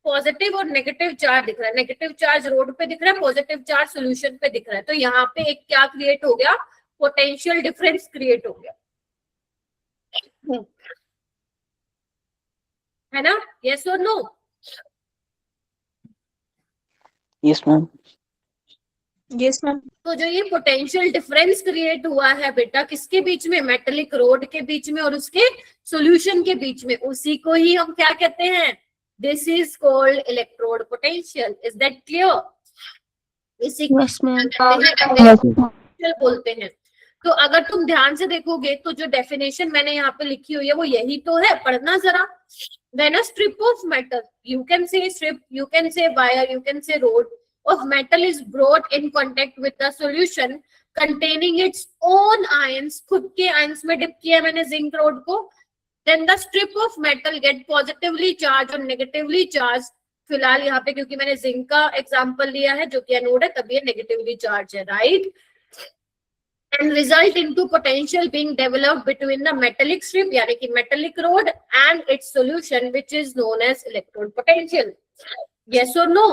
Speaker 2: पॉजिटिव और नेगेटिव चार्ज दिख रहा है। नेगेटिव चार्ज रोड पे दिख रहा है, पॉजिटिव चार्ज सॉल्यूशन पे दिख रहा है। तो यहाँ पे एक क्या क्रिएट हो गया, पोटेंशियल डिफरेंस क्रिएट हो गया, है ना, यस और no.
Speaker 3: Yes ma'am.
Speaker 4: Yes ma'am.
Speaker 2: तो जो ये पोटेंशियल डिफरेंस क्रिएट हुआ है बेटा, किसके बीच में, मेटेलिक रोड के बीच में और उसके सॉल्यूशन के बीच में, उसी को ही हम क्या कहते हैं, this is called electrode potential. Is that clear? इसी को
Speaker 4: यस मैम।
Speaker 2: पोटेंशियल बोलते हैं। तो अगर तुम ध्यान से देखोगे तो जो डेफिनेशन मैंने यहाँ पे लिखी हुई है वो यही तो है, पढ़ना जरा। When a strip of metal, you can say strip, you can say wire, you can say rod of metal is brought in contact with the solution containing its own ions, खुद के ions में dip किया मैंने zinc road को, then the strip of metal get positively charged और negatively charged। फिलहाल यहाँ पे क्योंकि मैंने जिंक का एग्जांपल लिया है जो कि एनोड है, तब ये नेगेटिवली चार्ज है, right. And result into potential being developed between the metallic strip यानी कि metallic rod and its solution which is known as electrode potential, yes or no?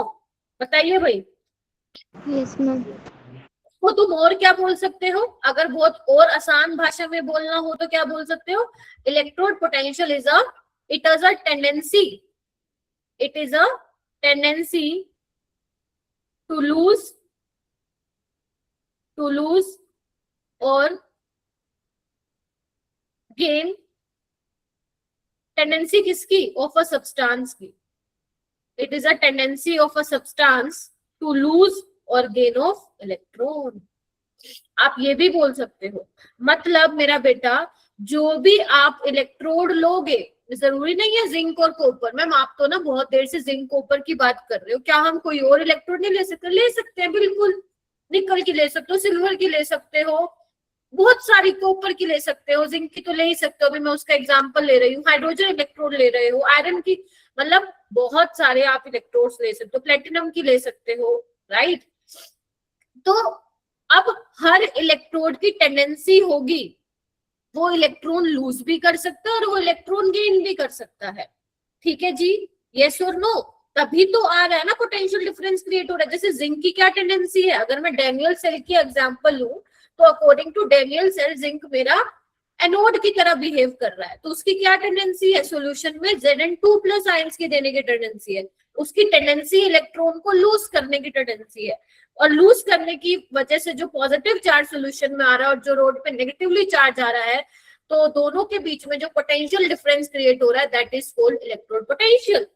Speaker 2: बताइए भाई।
Speaker 4: Yes ma'am.
Speaker 2: तो तुम और क्या बोल सकते हो, अगर बहुत और आसान भाषा में बोलना हो तो क्या बोल सकते हो, electrode potential is a tendency to lose to lose or gain tendency किसकी? ऑफ अ सब्सटेंस की. It is a tendency of a substance to lose or gain of electron. आप ये भी बोल सकते हो, मतलब मेरा बेटा जो भी आप इलेक्ट्रोड लोगे, जरूरी नहीं है जिंक और कॉपर. मैम आप तो ना बहुत देर से जिंक कॉपर की बात कर रहे हो, क्या हम कोई और इलेक्ट्रोड नहीं ले सकते? ले सकते हैं बिल्कुल. निकल की ले सकते हो, सिल्वर की ले सकते हो, बहुत सारी, कॉपर की ले सकते हो, जिंक की तो ले ही सकते हो. अभी मैं उसका एग्जांपल ले रही हूँ. हाइड्रोजन इलेक्ट्रोड ले रहे हो, आयरन की, मतलब बहुत सारे आप इलेक्ट्रोड्स ले सकते हो, प्लेटिनम की ले सकते हो, राइट. तो अब हर इलेक्ट्रोड की टेंडेंसी होगी, वो इलेक्ट्रॉन लूज भी कर सकता है और वो इलेक्ट्रॉन गेन भी कर सकता है. ठीक है जी, यस और नो. तभी तो आ रहा है ना पोटेंशियल डिफरेंस क्रिएट हो रहा है. जैसे जिंक की क्या टेंडेंसी है, अगर मैं डैनियल सेल की एग्जांपल लूं तो according to Daniell cell zinc मेरा एनोड की तरह बिहेव कर रहा है. तो उसकी क्या टेंडेंसी है, सॉल्यूशन में Zn2+ आयंस की देने की टेंडेंसी है. उसकी टेंडेंसी इलेक्ट्रॉन को लूज करने की टेंडेंसी है, और लूज करने की वजह से जो पॉजिटिव चार्ज सॉल्यूशन में आ रहा है और जो रोड पे नेगेटिवली चार्ज आ रहा है, तो दोनों के बीच में जो पोटेंशियल डिफरेंस क्रिएट हो रहा है, that is called electrode potential.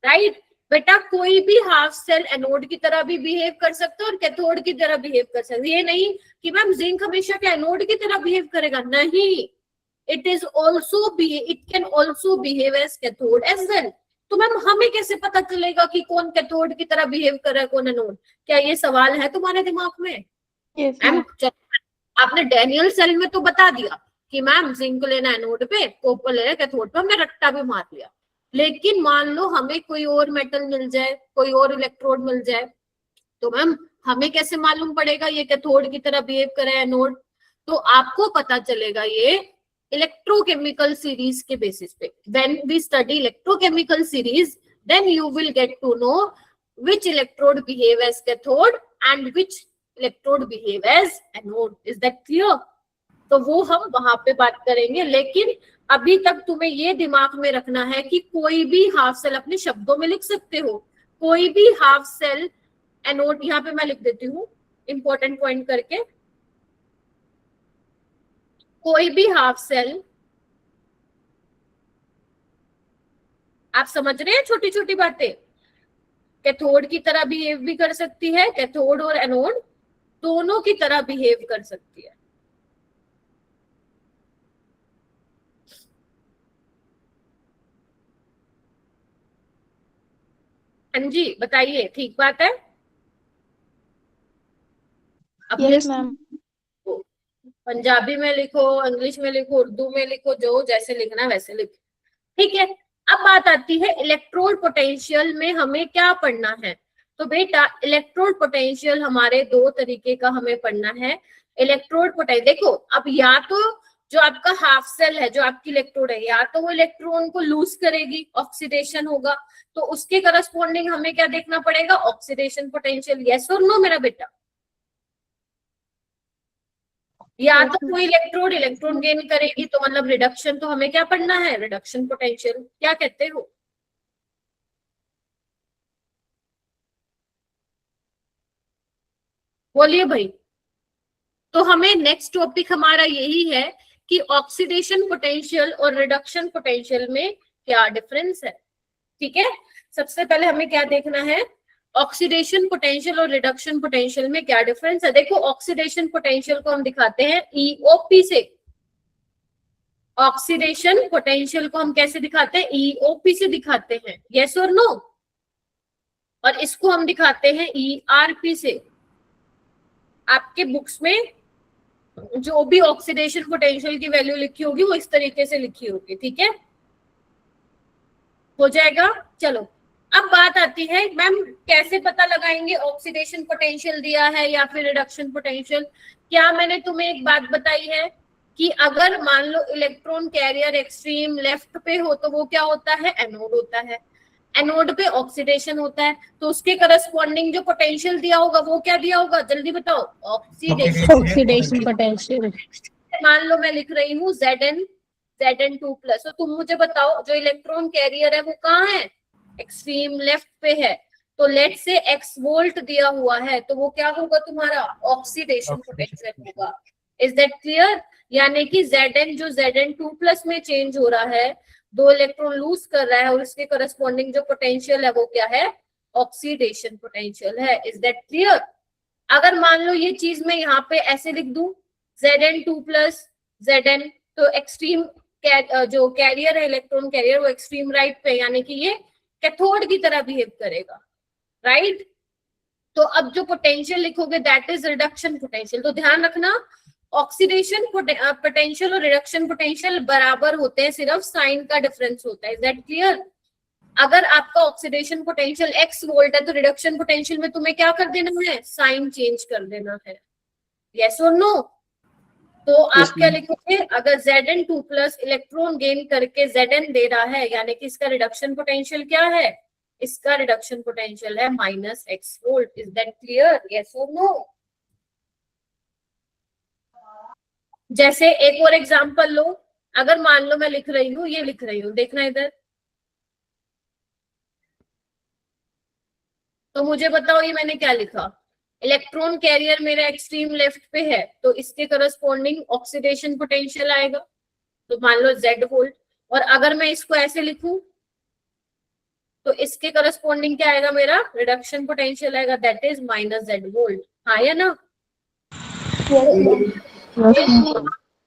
Speaker 2: Right बेटा, कोई भी हाफ सेल एनोड की तरह भी बिहेव कर सकता है और कैथोड की तरह बिहेव कर सकता है. ये नहीं कि मैम जिंक हमेशा के एनोड की तरह बिहेव करेगा, नहीं. It can also behave as cathode as well. तो मैम हमें कैसे पता चलेगा कि कौन कैथोड की तरह बिहेव कर रहा है, कौन एनोड? क्या ये सवाल है तुम्हारे दिमाग में?
Speaker 1: Yes,
Speaker 2: ma'am
Speaker 1: ma'am.
Speaker 2: आपने डैनियल सेल में तो बता दिया कि मैम जिंक लेना एनोड पे, कॉपर लेना कैथोड पे, हमने रट्टा भी मार लिया. लेकिन मान लो हमें कोई और मेटल मिल जाए, कोई और इलेक्ट्रोड मिल जाए, तो मैम हमें कैसे मालूम पड़ेगा ये कैथोड की तरह बिहेव करे एनोड? तो आपको पता चलेगा ये इलेक्ट्रोकेमिकल सीरीज के बेसिस पे. When we study electrochemical series, then you will get to know which electrode behave as cathode and which electrode behave as anode. Is that clear? तो वो हम वहां पे बात करेंगे. लेकिन अभी तक तुम्हें ये दिमाग में रखना है कि कोई भी हाफ सेल अपने शब्दों में लिख सकते हो. कोई भी हाफ सेल एनोड, यहाँ पे मैं लिख देती हूँ इंपॉर्टेंट पॉइंट करके, कोई भी हाफ सेल, आप समझ रहे हैं छोटी छोटी बातें, कैथोड की तरह बिहेव भी कर सकती है, कैथोड और एनोड दोनों की तरह बिहेव कर सकती है. हाँ जी बताइए, ठीक बात है?
Speaker 1: Yes, ma'am.
Speaker 2: पंजाबी में लिखो, इंग्लिश में लिखो, उर्दू में लिखो, जो जैसे लिखना है वैसे लिखो. ठीक है. अब बात आती है इलेक्ट्रोड पोटेंशियल में हमें क्या पढ़ना है. तो बेटा इलेक्ट्रोड पोटेंशियल हमारे दो तरीके का हमें पढ़ना है. इलेक्ट्रोड पोटेंशियल देखो, अब या तो जो आपका हाफ सेल है, जो आपकी इलेक्ट्रोड है, या तो वो इलेक्ट्रॉन को लूज करेगी, ऑक्सीडेशन होगा, तो उसके करस्पॉन्डिंग हमें क्या देखना पड़ेगा, ऑक्सीडेशन पोटेंशियल. यस और नो मेरा बेटा? या तो कोई इलेक्ट्रोड इलेक्ट्रॉन गेन करेगी, तो मतलब रिडक्शन, तो हमें क्या पढ़ना है, रिडक्शन पोटेंशियल. क्या कहते हो? बोलिए भाई. तो हमें नेक्स्ट टॉपिक हमारा यही है कि ऑक्सीडेशन पोटेंशियल और रिडक्शन पोटेंशियल में क्या डिफरेंस है. ठीक है. सबसे पहले हमें क्या देखना है, ऑक्सीडेशन पोटेंशियल और रिडक्शन पोटेंशियल में क्या डिफरेंस है. देखो ऑक्सीडेशन पोटेंशियल को हम दिखाते हैं ईओपी से. ऑक्सीडेशन पोटेंशियल को हम कैसे दिखाते हैं, ईओपी से दिखाते हैं. यस और नो? और इसको हम दिखाते हैं ईआरपी से. आपके बुक्स में जो भी ऑक्सीडेशन पोटेंशियल की वैल्यू लिखी होगी वो इस तरीके से लिखी होगी. ठीक है, हो जाएगा. चलो अब बात आती है मैम कैसे पता लगाएंगे ऑक्सीडेशन पोटेंशियल दिया है या फिर रिडक्शन पोटेंशियल. क्या मैंने तुम्हें एक बात बताई है कि अगर मान low electron carrier extreme left पे हो तो वो क्या होता है, एनोड होता है. एनोड पे ऑक्सीडेशन होता है, तो उसके करस्पॉन्डिंग जो पोटेंशियल दिया होगा वो क्या दिया होगा, जल्दी बताओ.
Speaker 4: Oxidation potential.
Speaker 2: मान लो मैं लिख रही हूँ Zn2+. तो तुम मुझे बताओ जो इलेक्ट्रॉन कैरियर है वो कहाँ है, एक्सट्रीम लेफ्ट पे है. तो लेट से x वोल्ट दिया हुआ है, तो वो क्या होगा तुम्हारा ऑक्सीडेशन पोटेंशियल होगा। Is that clear? यानी कि Zn जो Zn2+ में चेंज हो रहा है, 2 इलेक्ट्रॉन लूज कर रहा है, और उसके करस्पॉन्डिंग जो पोटेंशियल है वो क्या है, ऑक्सीडेशन पोटेंशियल है। Is that clear? अगर मान लो ये चीज मैं यहाँ पे ऐसे लिख दूं, Zn2+ Zn, तो एक्सट्रीम जो कैरियर है, इलेक्ट्रॉन कैरियर, वो एक्सट्रीम राइट पे, यानी कि ये कैथोड की तरह बिहेव करेगा, राइट? तो अब जो पोटेंशियल लिखोगे दैट इज रिडक्शन पोटेंशियल। तो ध्यान रखना, ऑक्सीडेशन पोटेंशियल और रिडक्शन पोटेंशियल बराबर होते हैं, सिर्फ साइन का डिफरेंस होता है। Is that clear? अगर आपका ऑक्सीडेशन पोटेंशियल x वोल्ट है, तो रिडक्शन पोटेंशियल में तुम्हें क्या कर देना है, साइन चेंज कर देना है। यस और नो? तो आप क्या लिखोगे, अगर Zn2+ इलेक्ट्रॉन गेन करके Zn दे रहा है, यानी कि इसका रिडक्शन पोटेंशियल क्या है, इसका रिडक्शन पोटेंशियल है -x volt. Is that clear? Yes और नो? जैसे एक और एग्जांपल लो, अगर मान लो मैं लिख रही हूँ, ये लिख रही हूँ, देखना इधर, तो मुझे बताओ ये मैंने क्या लिखा, इलेक्ट्रॉन कैरियर मेरा एक्सट्रीम लेफ्ट पे है, तो इसके करस्पॉन्डिंग ऑक्सीडेशन पोटेंशियल आएगा, तो मान लो Z वोल्ट। और अगर मैं इसको ऐसे लिखूं, तो इसके करस्पॉन्डिंग क्या आएगा, मेरा रिडक्शन पोटेंशियल आएगा, दैट इज -Z वोल्ट। हाँ या ना?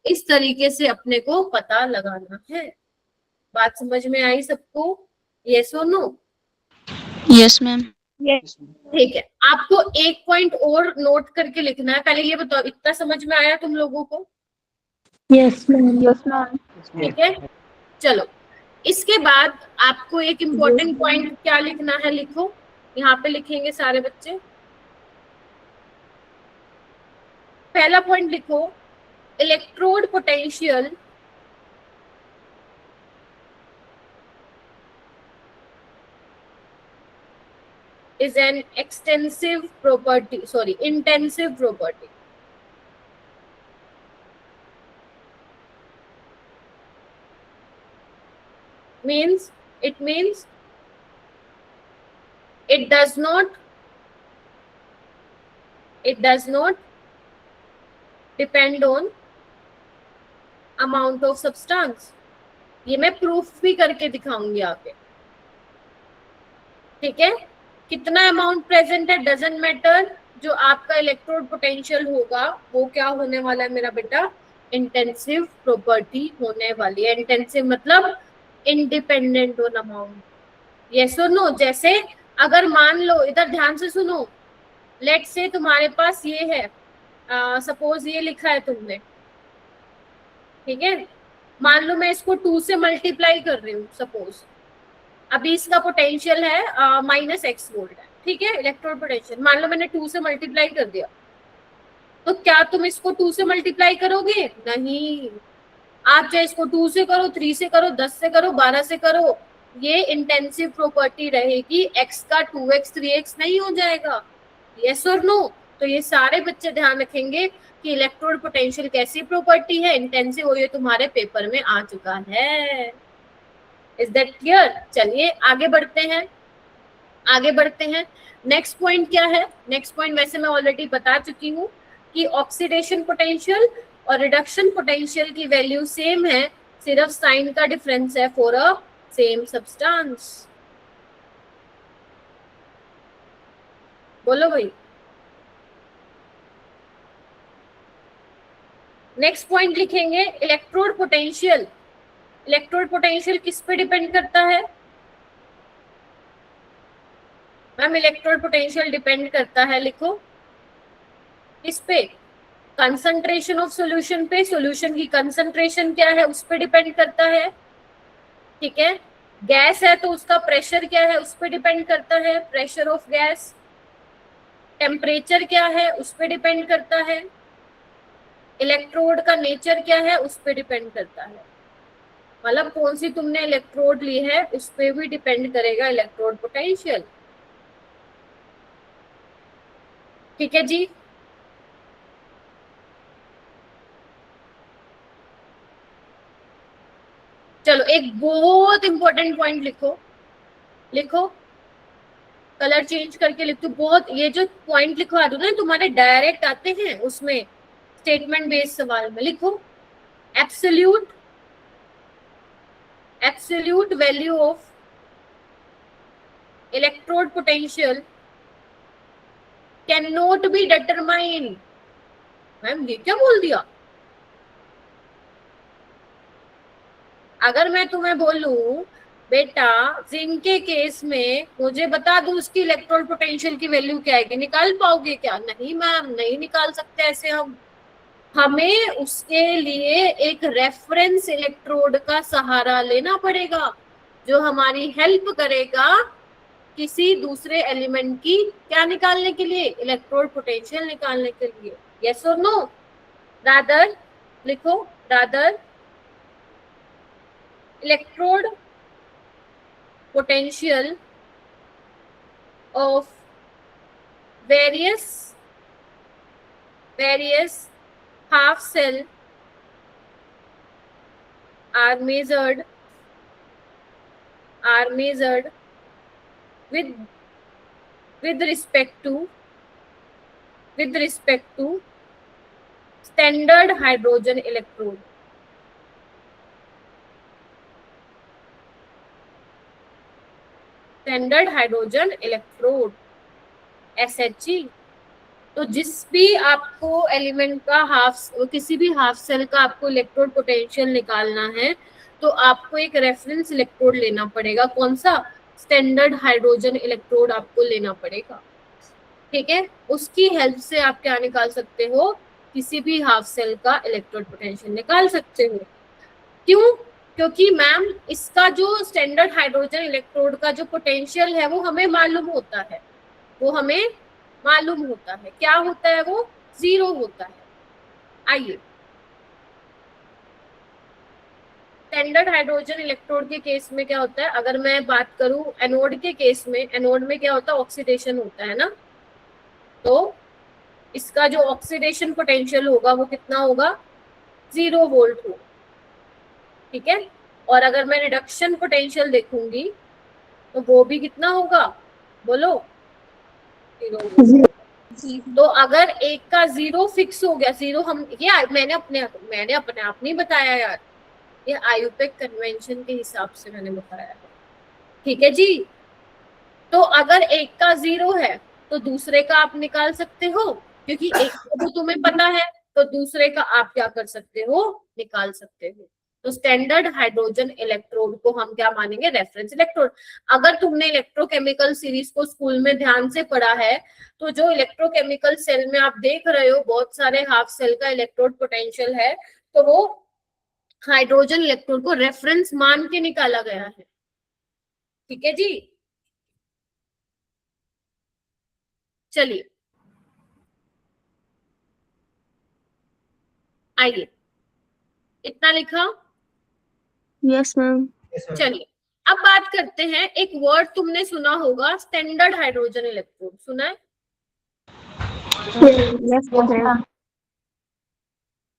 Speaker 2: इस तरीके से अपने को पता लगाना है। बात समझ में आई सबको? यस और नो?
Speaker 4: Yes ma'am.
Speaker 2: ठीक है, आपको एक पॉइंट और नोट करके लिखना है। पहले ये बताओ, इतना समझ में आया तुम लोगों को?
Speaker 4: Yes ma'am.
Speaker 1: Yes ma'am.
Speaker 2: ठीक है, चलो इसके बाद आपको एक इम्पोर्टेंट पॉइंट क्या लिखना है, लिखो, यहाँ पे लिखेंगे सारे बच्चे। पहला पॉइंट लिखो, electrode potential is an intensive property. Means it does not depend on amount of substance. ये मैं प्रूफ भी करके दिखाऊंगी आगे, ठीक है? कितना अमाउंट प्रेजेंट है डजंट मैटर, जो आपका इलेक्ट्रोड पोटेंशियल होगा वो क्या होने वाला है मेरा बेटा, इंटेंसिव प्रॉपर्टी होने वाली है। इंटेंसिव मतलब इंडिपेंडेंट ऑन अमाउंट। यस और नो? जैसे अगर मान लो, इधर ध्यान से सुनो, लेट से तुम्हारे पास ये है, सपोज ये लिखा है तुमने, ठीक है? मान लो मैं इसको 2 से मल्टीप्लाई कर रही हूँ, सपोज अभी इसका पोटेंशियल है -x वोल्ट है, ठीक है? इलेक्ट्रोड पोटेंशियल मान लो मैंने 2 से मल्टीप्लाई कर दिया, तो क्या तुम इसको 2 से मल्टीप्लाई करोगे? नहीं, आप चाहे इसको 2 से करो, 3 से करो, 10 से करो, 12 से करो, ये इंटेंसिव प्रॉपर्टी रहेगी, x का 2x 3x नहीं हो जाएगा। यस और नो? तो ये सारे बच्चे ध्यान रखेंगे कि इलेक्ट्रोड पोटेंशियल कैसी प्रॉपर्टी है, इंटेंसिव, और ये तुम्हारे पेपर में आ चुका है। Is that clear? चलिए आगे बढ़ते हैं। नेक्स्ट पॉइंट क्या है? नेक्स्ट पॉइंट वैसे मैं ऑलरेडी बता चुकी हूँ कि ऑक्सीडेशन पोटेंशियल और रिडक्शन पोटेंशियल की वैल्यू सेम है, सिर्फ साइन का डिफरेंस है फॉर अ सेम सब्सटेंस। बोलो भाई। नेक्स्ट पॉइंट लिखेंगे, इलेक्ट्रोड पोटेंशियल। इलेक्ट्रोड पोटेंशियल किस पे डिपेंड करता है मैम? इलेक्ट्रोड पोटेंशियल डिपेंड करता है, लिखो, किस पे? कंसंट्रेशन ऑफ सॉल्यूशन पे। सॉल्यूशन की कंसंट्रेशन क्या है उस पे डिपेंड करता है, ठीक है? गैस है तो उसका प्रेशर क्या है उस पे डिपेंड करता है, प्रेशर ऑफ गैस। टेम्परेचर क्या है उस पे डिपेंड करता है। इलेक्ट्रोड का नेचर क्या है उस पे डिपेंड करता है, मतलब कौन सी तुमने इलेक्ट्रोड ली है उस पे भी डिपेंड करेगा इलेक्ट्रोड पोटेंशियल, ठीक है जी? चलो एक बहुत इंपॉर्टेंट पॉइंट लिखो, कलर चेंज करके लिख दो। बहुत ये जो पॉइंट लिखवा दो ना तुम्हारे डायरेक्ट आते हैं उसमें स्टेटमेंट बेस्ड सवाल में। लिखो absolute value of electrode potential can not be determine. Ma'am ये क्या बोल दिया? अगर मैं तुम्हें बोलूं बेटा जिंक के केस में मुझे बता दो उसकी इलेक्ट्रोड पोटेंशियल की वैल्यू क्या है, निकाल पाओगे क्या? नहीं मैम, नहीं निकाल सकते ऐसे हम। हमें उसके लिए एक रेफरेंस इलेक्ट्रोड का सहारा लेना पड़ेगा जो हमारी हेल्प करेगा किसी दूसरे एलिमेंट की क्या निकालने के लिए, इलेक्ट्रोड पोटेंशियल निकालने के लिए। यस और नो? रादर लिखो, rather electrode potential of various half cell are measured with respect to standard hydrogen electrode. Standard hydrogen electrode SHE। तो जिस भी आपको एलिमेंट का किसी भी हाफ सेल का आपको इलेक्ट्रोड पोटेंशियल निकालना है तो आपको एक रेफरेंस इलेक्ट्रोड लेना पड़ेगा। कौन सा? स्टैंडर्ड हाइड्रोजन इलेक्ट्रोड आपको लेना पड़ेगा। ठीक है, उसकी हेल्प से आप क्या निकाल सकते हो? किसी भी हाफ सेल का इलेक्ट्रोड पोटेंशियल निकाल सकते हो। क्यों? क्योंकि मैम इसका जो स्टैंडर्ड हाइड्रोजन इलेक्ट्रोड का जो पोटेंशियल है वो हमें मालूम होता है, क्या होता है? वो 0 होता है। आइए स्टैंडर्ड हाइड्रोजन इलेक्ट्रोड के केस में क्या होता है, अगर मैं बात करूं एनोड के केस में, एनोड में क्या होता है? ऑक्सीडेशन होता है ना। तो इसका जो ऑक्सीडेशन पोटेंशियल होगा वो कितना होगा? 0 वोल्ट होगा। ठीक है, और अगर मैं रिडक्शन पोटेंशियल देखूंगी तो वो भी कितना होगा? बोलो, 0। तो अगर एक का 0 फिक्स हो गया, 0 हम ये मैंने अपने आप नहीं बताया यार, ये आयुपेक कन्वेंशन के हिसाब से मैंने बताया। ठीक है जी। तो अगर एक का 0 है तो दूसरे का आप निकाल सकते हो, क्योंकि एक का तो तुम्हें पता है तो दूसरे का आप क्या कर सकते हो? निकाल सकते हो। तो स्टैंडर्ड हाइड्रोजन इलेक्ट्रोड को हम क्या मानेंगे? Reference electrode. अगर तुमने इलेक्ट्रोकेमिकल सीरीज को स्कूल में ध्यान से पढ़ा है तो जो इलेक्ट्रोकेमिकल सेल में आप देख रहे हो बहुत सारे हाफ सेल का इलेक्ट्रोड पोटेंशियल है, तो वो हाइड्रोजन इलेक्ट्रोड को रेफरेंस मान के निकाला गया है। ठीक है जी। चलिए आइए, इतना लिखा?
Speaker 4: Yes ma'am.
Speaker 2: चलिए अब बात करते हैं, एक वर्ड तुमने सुना होगा, स्टैंडर्ड हाइड्रोजन इलेक्ट्रोड। सुना है?
Speaker 4: Yes ma'am.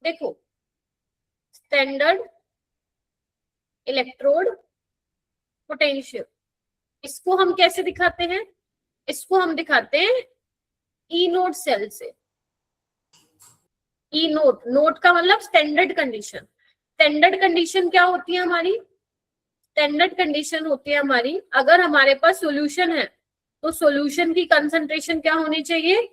Speaker 2: देखो स्टैंडर्ड इलेक्ट्रोड पोटेंशियल, इसको हम कैसे दिखाते हैं? इसको हम दिखाते हैं ई नोट सेल से। ई नोट, नोट का मतलब स्टैंडर्ड कंडीशन। स्टैंडर्ड कंडीशन क्या होती है हमारी? स्टैंडर्ड कंडीशन होती है हमारी, अगर हमारे पास सॉल्यूशन है तो सॉल्यूशन की कंसंट्रेशन क्या होनी चाहिए?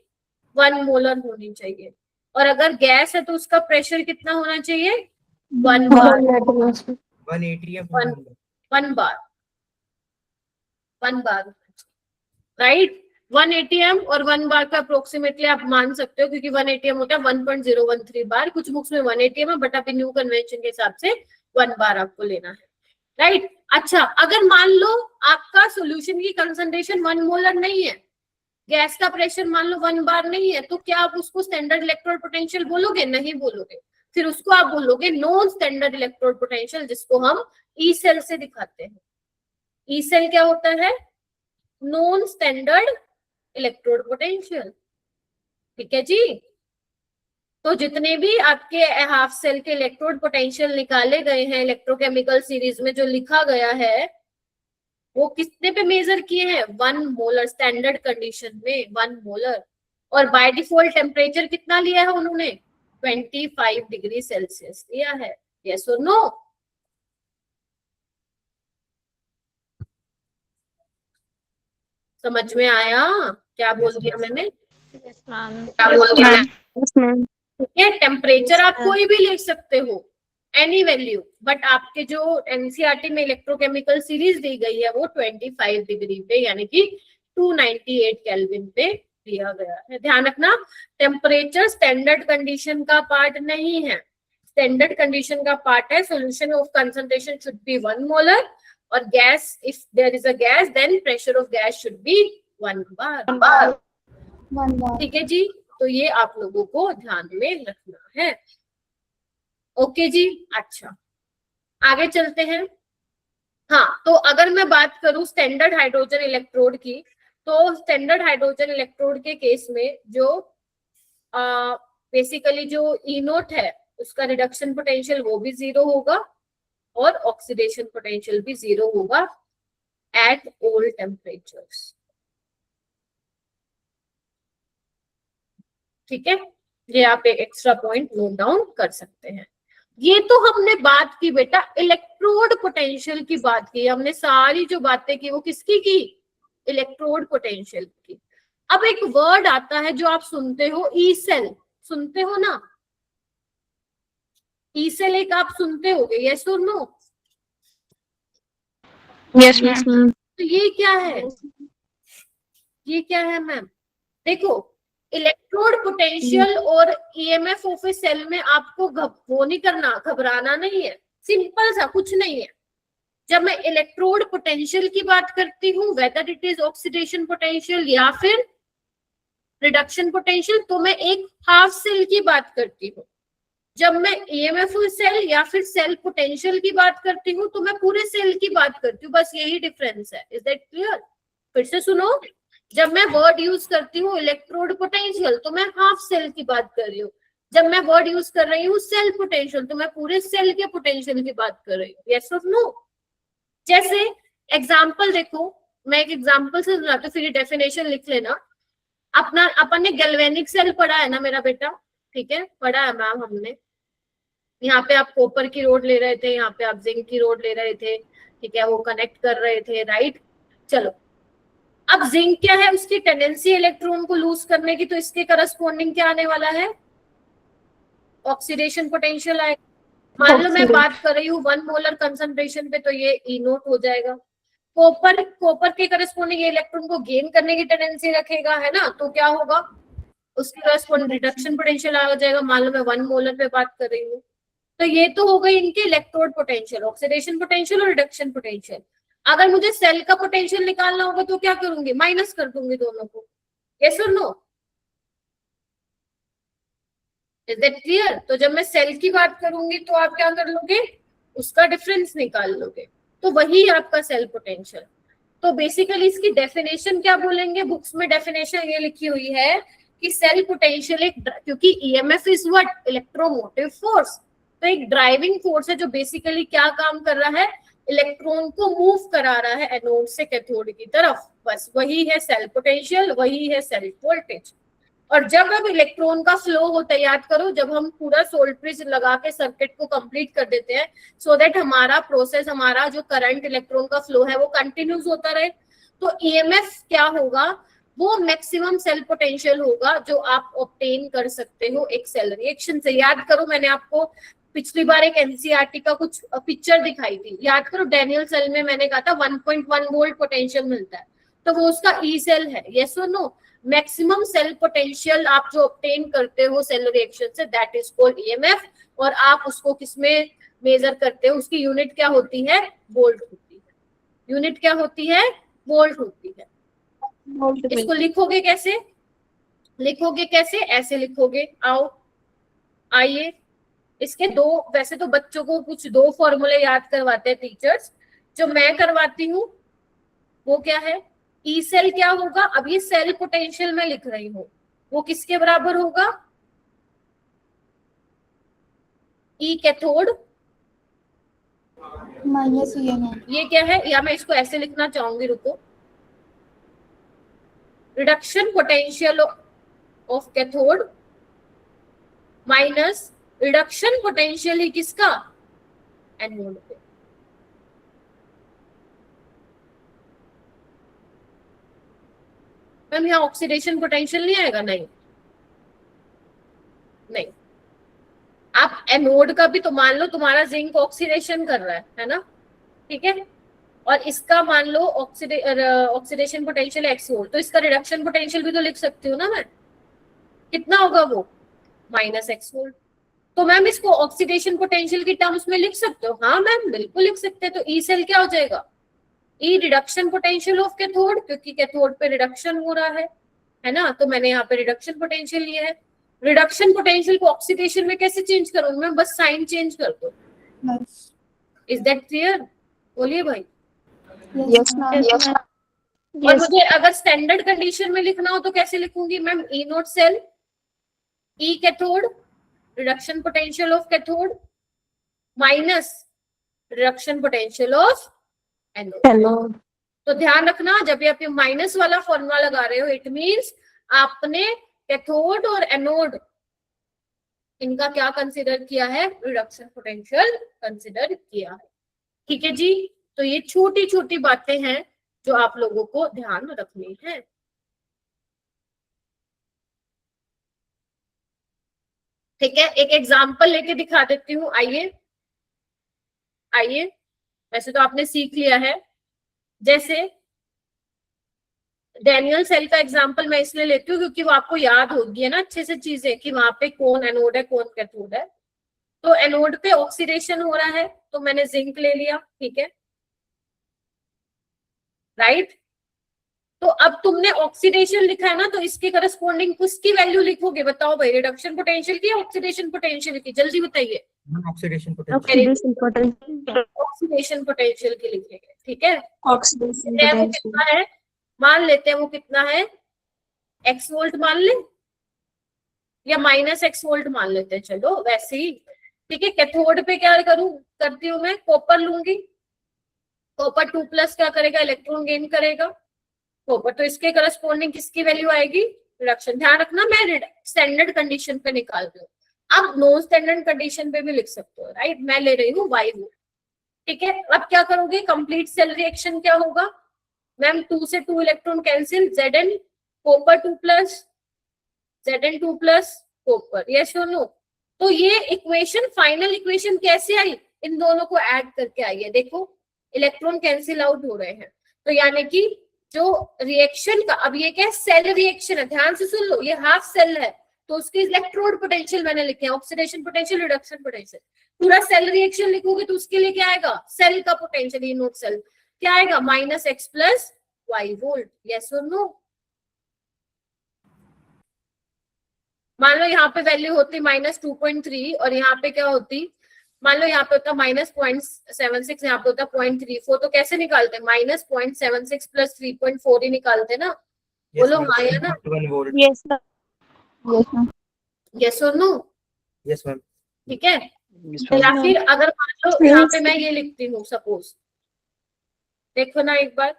Speaker 2: 1 मोलर होनी चाहिए। और अगर गैस है तो उसका प्रेशर कितना होना चाहिए? 1 बार। 1 बार, राइट। 1 ATM और 1 बार का अप्रोक्सीमेटली आप मान सकते हो, क्योंकि 1 ATM होता है 1.013 बार। कुछ बुक्स में 1 ATM है, बट अभी न्यू कन्वेंशन के हिसाब से 1 बार आपको लेना है, राइट। अच्छा, अगर मान लो आपका सॉल्यूशन की कंसंट्रेशन 1 मोलर नहीं है, गैस का प्रेशर मान लो 1 बार नहीं है, तो क्या आप उसको स्टैंडर्ड इलेक्ट्रोड पोटेंशियल बोलोगे? नहीं बोलोगे। फिर उसको आप बोलोगे नॉन स्टैंडर्ड इलेक्ट्रोड पोटेंशियल, जिसको हम ई सेल से दिखाते हैं। ई सेल क्या होता है? Non standard electrode potential. ठीक है जी। तो जितने भी आपके हाफ सेल के इलेक्ट्रोड पोटेंशियल निकाले गए हैं इलेक्ट्रोकेमिकल सीरीज में, जो लिखा गया है वो कितने पे मेजर किए हैं, 1 मोलर, स्टैंडर्ड कंडीशन में 1 मोलर। और बाय डिफॉल्ट टेम्परेचर कितना लिया है उन्होंने, 25 डिग्री सेल्सियस लिया है। यस और नो? समझ में आया क्या बोल दिया मैंने?
Speaker 1: Yes, ma'am.
Speaker 2: क्या बोल दिया?
Speaker 4: Yes, ma'am.
Speaker 2: ठीक है, टेम्परेचर आप
Speaker 1: Yes,
Speaker 2: कोई भी लिख सकते हो, एनी वैल्यू, बट आपके जो एनसीईआरटी में इलेक्ट्रोकेमिकल सीरीज दी गई है वो 25 डिग्री पे यानी कि 298 केल्विन पे दिया गया है। ध्यान रखना, टेम्परेचर स्टैंडर्ड कंडीशन का पार्ट नहीं है। स्टैंडर्ड कंडीशन का पार्ट है solution of concentration should be 1 molar, और gas, if there is a gas then pressure of gas should be 1 bar.
Speaker 1: 1 bar.
Speaker 2: ठीक है जी, तो ये आप लोगों को ध्यान में रखना है। ओके जी, अच्छा आगे चलते हैं। हाँ, तो अगर मैं बात करूं स्टैंडर्ड हाइड्रोजन इलेक्ट्रोड की, तो स्टैंडर्ड हाइड्रोजन इलेक्ट्रोड के केस में जो बेसिकली जो ई नोट है उसका रिडक्शन पोटेंशियल वो भी 0 होगा और ऑक्सीडेशन पोटेंशियल भी 0 होगा एट ऑल टेम्परेचर्स। ठीक है, ये आप एक एक्स्ट्रा पॉइंट नोट डाउन कर सकते हैं। ये तो हमने बात की बेटा इलेक्ट्रोड पोटेंशियल की बात की, हमने सारी जो बातें की वो किसकी की, इलेक्ट्रोड पोटेंशियल की। अब एक वर्ड आता है जो आप सुनते हो, ई सेल, सुनते हो ना? ई सेल एक आप सुनते होगे, यस और no?
Speaker 1: Yes,
Speaker 4: Yes,
Speaker 1: ma'am.
Speaker 4: ma'am.
Speaker 2: तो ये क्या है, ये क्या है मैम? देखो, इलेक्ट्रोड पोटेंशियल और ईएमएफ ऑफ ए सेल में आपको वो नहीं करना, घबराना नहीं है, सिंपल सा, कुछ नहीं है। जब मैं इलेक्ट्रोड पोटेंशियल की बात करती हूँ, whether it is oxidation potential या फिर रिडक्शन पोटेंशियल, तो मैं एक हाफ सेल की बात करती हूँ। जब मैं ईएमएफ सेल या फिर सेल पोटेंशियल की बात करती हूँ तो मैं पूरे सेल की बात करती हूँ, बस यही डिफरेंस है। Is that clear? फिर से सुनो, जब मैं वर्ड यूज करती हूँ इलेक्ट्रोड पोटेंशियल तो मैं हाफ सेल की बात कर रही हूँ, जब मैं वर्ड यूज कर रही हूँ सेल पोटेंशियल तो मैं पूरे सेल के पोटेंशियल की बात कर रही हूँ। यस और नो? जैसे एग्जाम्पल देखो, मैं एक एग्जाम्पल से सुनाती हूँ, फिर डेफिनेशन लिख लेना। अपन ने गैल्वेनिक सेल पढ़ा है ना मेरा बेटा? ठीक है, पढ़ा है मैम हमने। यहाँ पे आप कॉपर की रोड ले रहे थे, यहाँ पे आप जिंक की रोड ले रहे थे, ठीक है, वो कनेक्ट कर रहे थे, राइट? चलो, अब जिंक क्या है, उसकी टेंडेंसी इलेक्ट्रॉन को लूज करने की, तो इसके करस्पॉन्डिंग क्या आने वाला है, ऑक्सीडेशन पोटेंशियल आएगा। मान लो मैं बात कर रही हूँ 1 मोलर कंसंट्रेशन पे, तो ये ई नोट हो जाएगा। कॉपर के करस्पॉन्डिंग इलेक्ट्रॉन को गेन करने की टेंडेंसी रखेगा, है ना, तो क्या होगा, उसके करस्पॉन्डिंग रिडक्शन पोटेंशियल आ जाएगा। मान लो मैं 1 मोलर पे बात कर रही हूँ, तो ये तो हो गई इनके इलेक्ट्रोड पोटेंशियल, ऑक्सीडेशन पोटेंशियल और रिडक्शन पोटेंशियल। अगर मुझे सेल का पोटेंशियल निकालना होगा तो क्या करूंगी, माइनस कर दूंगी दोनों को। यस और नो? Is that clear? तो जब मैं सेल की बात करूंगी तो आप क्या कर लोगे, उसका डिफरेंस निकाल लोगे, तो वही आपका सेल पोटेंशियल। तो बेसिकली इसकी डेफिनेशन क्या बोलेंगे, बुक्स में डेफिनेशन ये लिखी हुई है कि सेल पोटेंशियल एक, क्योंकि EMF is what, electromotive force, तो एक ड्राइविंग फोर्स है जो बेसिकली क्या काम कर रहा है, इलेक्ट्रॉन को मूव करा रहा है एनोड से कैथोड की तरफ, बस वही है सेल पोटेंशियल, वही है सेल वोल्टेज। और जब अब इलेक्ट्रॉन का फ्लो होता है, याद करो, जब हम पूरा सोल्ट ब्रिज लगा के सर्किट को कंप्लीट कर देते हैं सो दैट हमारा प्रोसेस, हमारा जो करंट इलेक्ट्रॉन का फ्लो है वो कंटिन्यूस होता रहे, तो ईएमएफ क्या होगा, वो मैक्सिमम सेल पोटेंशियल होगा जो आप ऑब्टेन कर सकते हो एक सेल रिएक्शन से। याद करो, मैंने आपको पिछली बार एक एनसीईआरटी का कुछ पिक्चर दिखाई थी, याद करो, डैनियल सेल में मैंने कहा था 1.1 वोल्ट पोटेंशियल मिलता है, तो वो उसका ई सेल है। यस और नो? मैक्सिमम सेल पोटेंशियल आप जो ऑब्टेन करते हो सेल रिएक्शन से, दैट इज कॉल्ड ईएमएफ। और आप उसको किसमें मेजर करते हो, उसकी यूनिट क्या होती है, वोल्ट होती है। यूनिट क्या होती है, वोल्ट होती है। इसको लिखोगे कैसे, लिखोगे कैसे, ऐसे लिखोगे, आओ आइए, इसके दो, वैसे तो बच्चों को कुछ 2 फॉर्मूले याद करवाते हैं टीचर्स, जो मैं करवाती हूँ वो क्या है, ई सेल क्या होगा, अब ये सेल पोटेंशियल में लिख रही हूँ, वो किसके बराबर होगा, ई कैथोड
Speaker 1: माइनस ही है मैम।
Speaker 2: ये क्या है, या मैं इसको ऐसे लिखना चाहूंगी, रुको, reduction potential of cathode minus reduction potential ही किसका, एनोड पे। मैम यहाँ ऑक्सीडेशन पोटेंशियल नहीं आएगा, नहीं नहीं। आप एनोड का भी तो मान लो तुम्हारा जिंक ऑक्सीडेशन कर रहा है ना, ठीक है, और इसका मान लो ऑक्सीडेशन पोटेंशियल एक्स वोल्ट, तो इसका रिडक्शन पोटेंशियल भी तो लिख सकती हूँ ना मैं, कितना होगा वो, माइनस एक्स वोल्ट। तो मैम इसको ऑक्सीडेशन पोटेंशियल की टर्म्स में लिख सकते हो, हाँ मैम बिल्कुल लिख सकते हैं। तो ई सेल क्या हो जाएगा, ई रिडक्शन पोटेंशियल ऑफ कैथोड, क्योंकि कैथोड पे रिडक्शन हो रहा है ना, तो मैंने यहाँ पे रिडक्शन पोटेंशियल लिया है। रिडक्शन पोटेंशियल को ऑक्सीडेशन में कैसे चेंज करूंगी मैं, बस साइन चेंज कर दो। इज दैट क्लियर, बोलिए भाई।
Speaker 1: Yes ma'am.
Speaker 2: और मुझे अगर स्टैंडर्ड कंडीशन में लिखना हो तो कैसे लिखूंगी ma'am, E naught cell, E cathode, reduction potential of cathode minus reduction potential of anode. तो ध्यान रखना, जब भी आप ये माइनस वाला फॉर्मूला लगा रहे हो, इट मींस आपने कैथोड और एनोड इनका क्या कंसीडर किया है, रिडक्शन पोटेंशियल कंसीडर किया है। ठीक है जी, तो ये छोटी छोटी बातें हैं जो आप लोगों को ध्यान रखनी है। ठीक है, एक एग्जांपल लेके दिखा देती हूँ, आइए आइए। वैसे तो आपने सीख लिया है, जैसे डैनियल सेल का एग्जांपल मैं इसलिए लेती हूँ क्योंकि वो आपको याद होगी है ना अच्छे से चीजें, कि वहां पे कौन एनोड है कौन कैथोड है। तो एनोड पे ऑक्सीडेशन हो रहा है, तो मैंने जिंक ले लिया, ठीक है, राइट। तो अब तुमने ऑक्सीडेशन लिखा है ना, तो इसके करस्पॉन्डिंग किसकी वैल्यू लिखोगे, बताओ भाई, रिडक्शन पोटेंशियल की या ऑक्सीडेशन पोटेंशियल की, जल्दी बताइए।
Speaker 3: Oxidation
Speaker 4: oxidation potential.
Speaker 2: Oxidation potential की लिखेंगे, ठीक है।
Speaker 4: ऑक्सीडेशन
Speaker 2: वो
Speaker 4: पोटेंशियल
Speaker 2: कितना है, मान लेते हैं वो कितना है, एक्स वोल्ट मान ले, या माइनस एक्स वोल्ट मान लेते हैं, चलो वैसे ही, ठीक है। कैथोड पे क्या करती हूँ मैं, कॉपर लूंगी, कॉपर 2+ क्या करेगा, इलेक्ट्रॉन गेन करेगा कॉपर, तो इसके करस्पॉन्डिंग किसकी वैल्यू आएगी, रिडक्शन। ध्यान रखना मैं स्टैंडर्ड कंडीशन पे निकाल रही हूँ, अब नॉन स्टैंडर्ड कंडीशन पे भी लिख सकते हो, राइट। मैं ले रही हूँ वाई वोल्ट, ठीक है। अब क्या करोगे, कंप्लीट सेल रिएक्शन क्या होगा मैम, 2 से 2 electron cancel, Zn copper 2+, Zn2+ copper, yes और नो। तो ये इक्वेशन, फाइनल इक्वेशन कैसे आई, इन दोनों को ऐड करके आई है, देखो इलेक्ट्रॉन कैंसिल आउट हो रहे हैं, तो यानी कि जो रिएक्शन का, अब ये क्या है, सेल रिएक्शन है, ध्यान से सुन लो, ये हाफ सेल है, तो उसकी इलेक्ट्रोड पोटेंशियल मैंने लिखे हैं, ऑक्सीडेशन पोटेंशियल, रिडक्शन पोटेंशियल। पूरा सेल रिएक्शन लिखोगे तो उसके लिए क्या आएगा, सेल का पोटेंशियल, ये नोट सेल क्या आएगा, -x + y वोल्ट, यस और नो। मान लो यहाँ पे वैल्यू होती -2.3 और यहाँ पे क्या होती, मान लो यहाँ पे होता -0.76, यहाँ पे होता 0.34, तो कैसे निकालते हैं, -0.76 + 3.4 ही निकालते ना, बोलो हाँ या ना,
Speaker 4: यस
Speaker 2: यस और नो,
Speaker 3: यस मैम।
Speaker 2: ठीक है। या फिर अगर मान लो यहाँ पे मैं ये लिखती हूँ, सपोज देखो ना एक बार,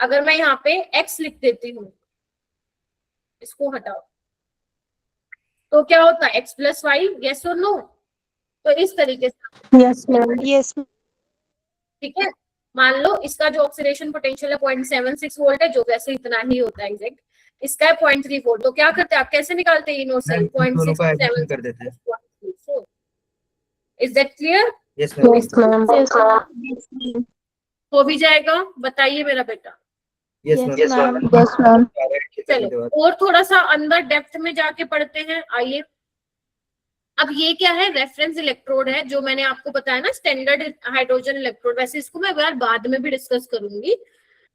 Speaker 2: अगर मैं यहाँ पे x लिख देती हूँ, इसको हटाओ, तो क्या होता है, x + y, यस और नो। तो इस तरीके से,
Speaker 4: यस मैम, यस,
Speaker 2: ठीक है। मान लो इसका जो ऑक्सीडेशन पोटेंशियल है 0.76 वोल्ट है, जो वैसे इतना ही होता है एग्जैक्ट, इसका है 0.3 वोल्ट, तो क्या करते हैं आप, कैसे निकालते हैं इनो सेल, 0.67
Speaker 3: कर देते हैं।
Speaker 2: Is that clear,
Speaker 3: yes ma'am.
Speaker 4: Yes ma'am,
Speaker 2: हो भी जाएगा, बताइए मेरा बेटा।
Speaker 3: Yes ma'am.
Speaker 1: Yes ma'am.
Speaker 2: चलो और थोड़ा सा अंदर डेप्थ में जाके पढ़ते हैं, आइए। अब ये क्या है, रेफरेंस इलेक्ट्रोड है, जो मैंने आपको बताया ना, स्टैंडर्ड हाइड्रोजन इलेक्ट्रोड, वैसे इसको मैं यार बाद में भी डिस्कस करूंगी,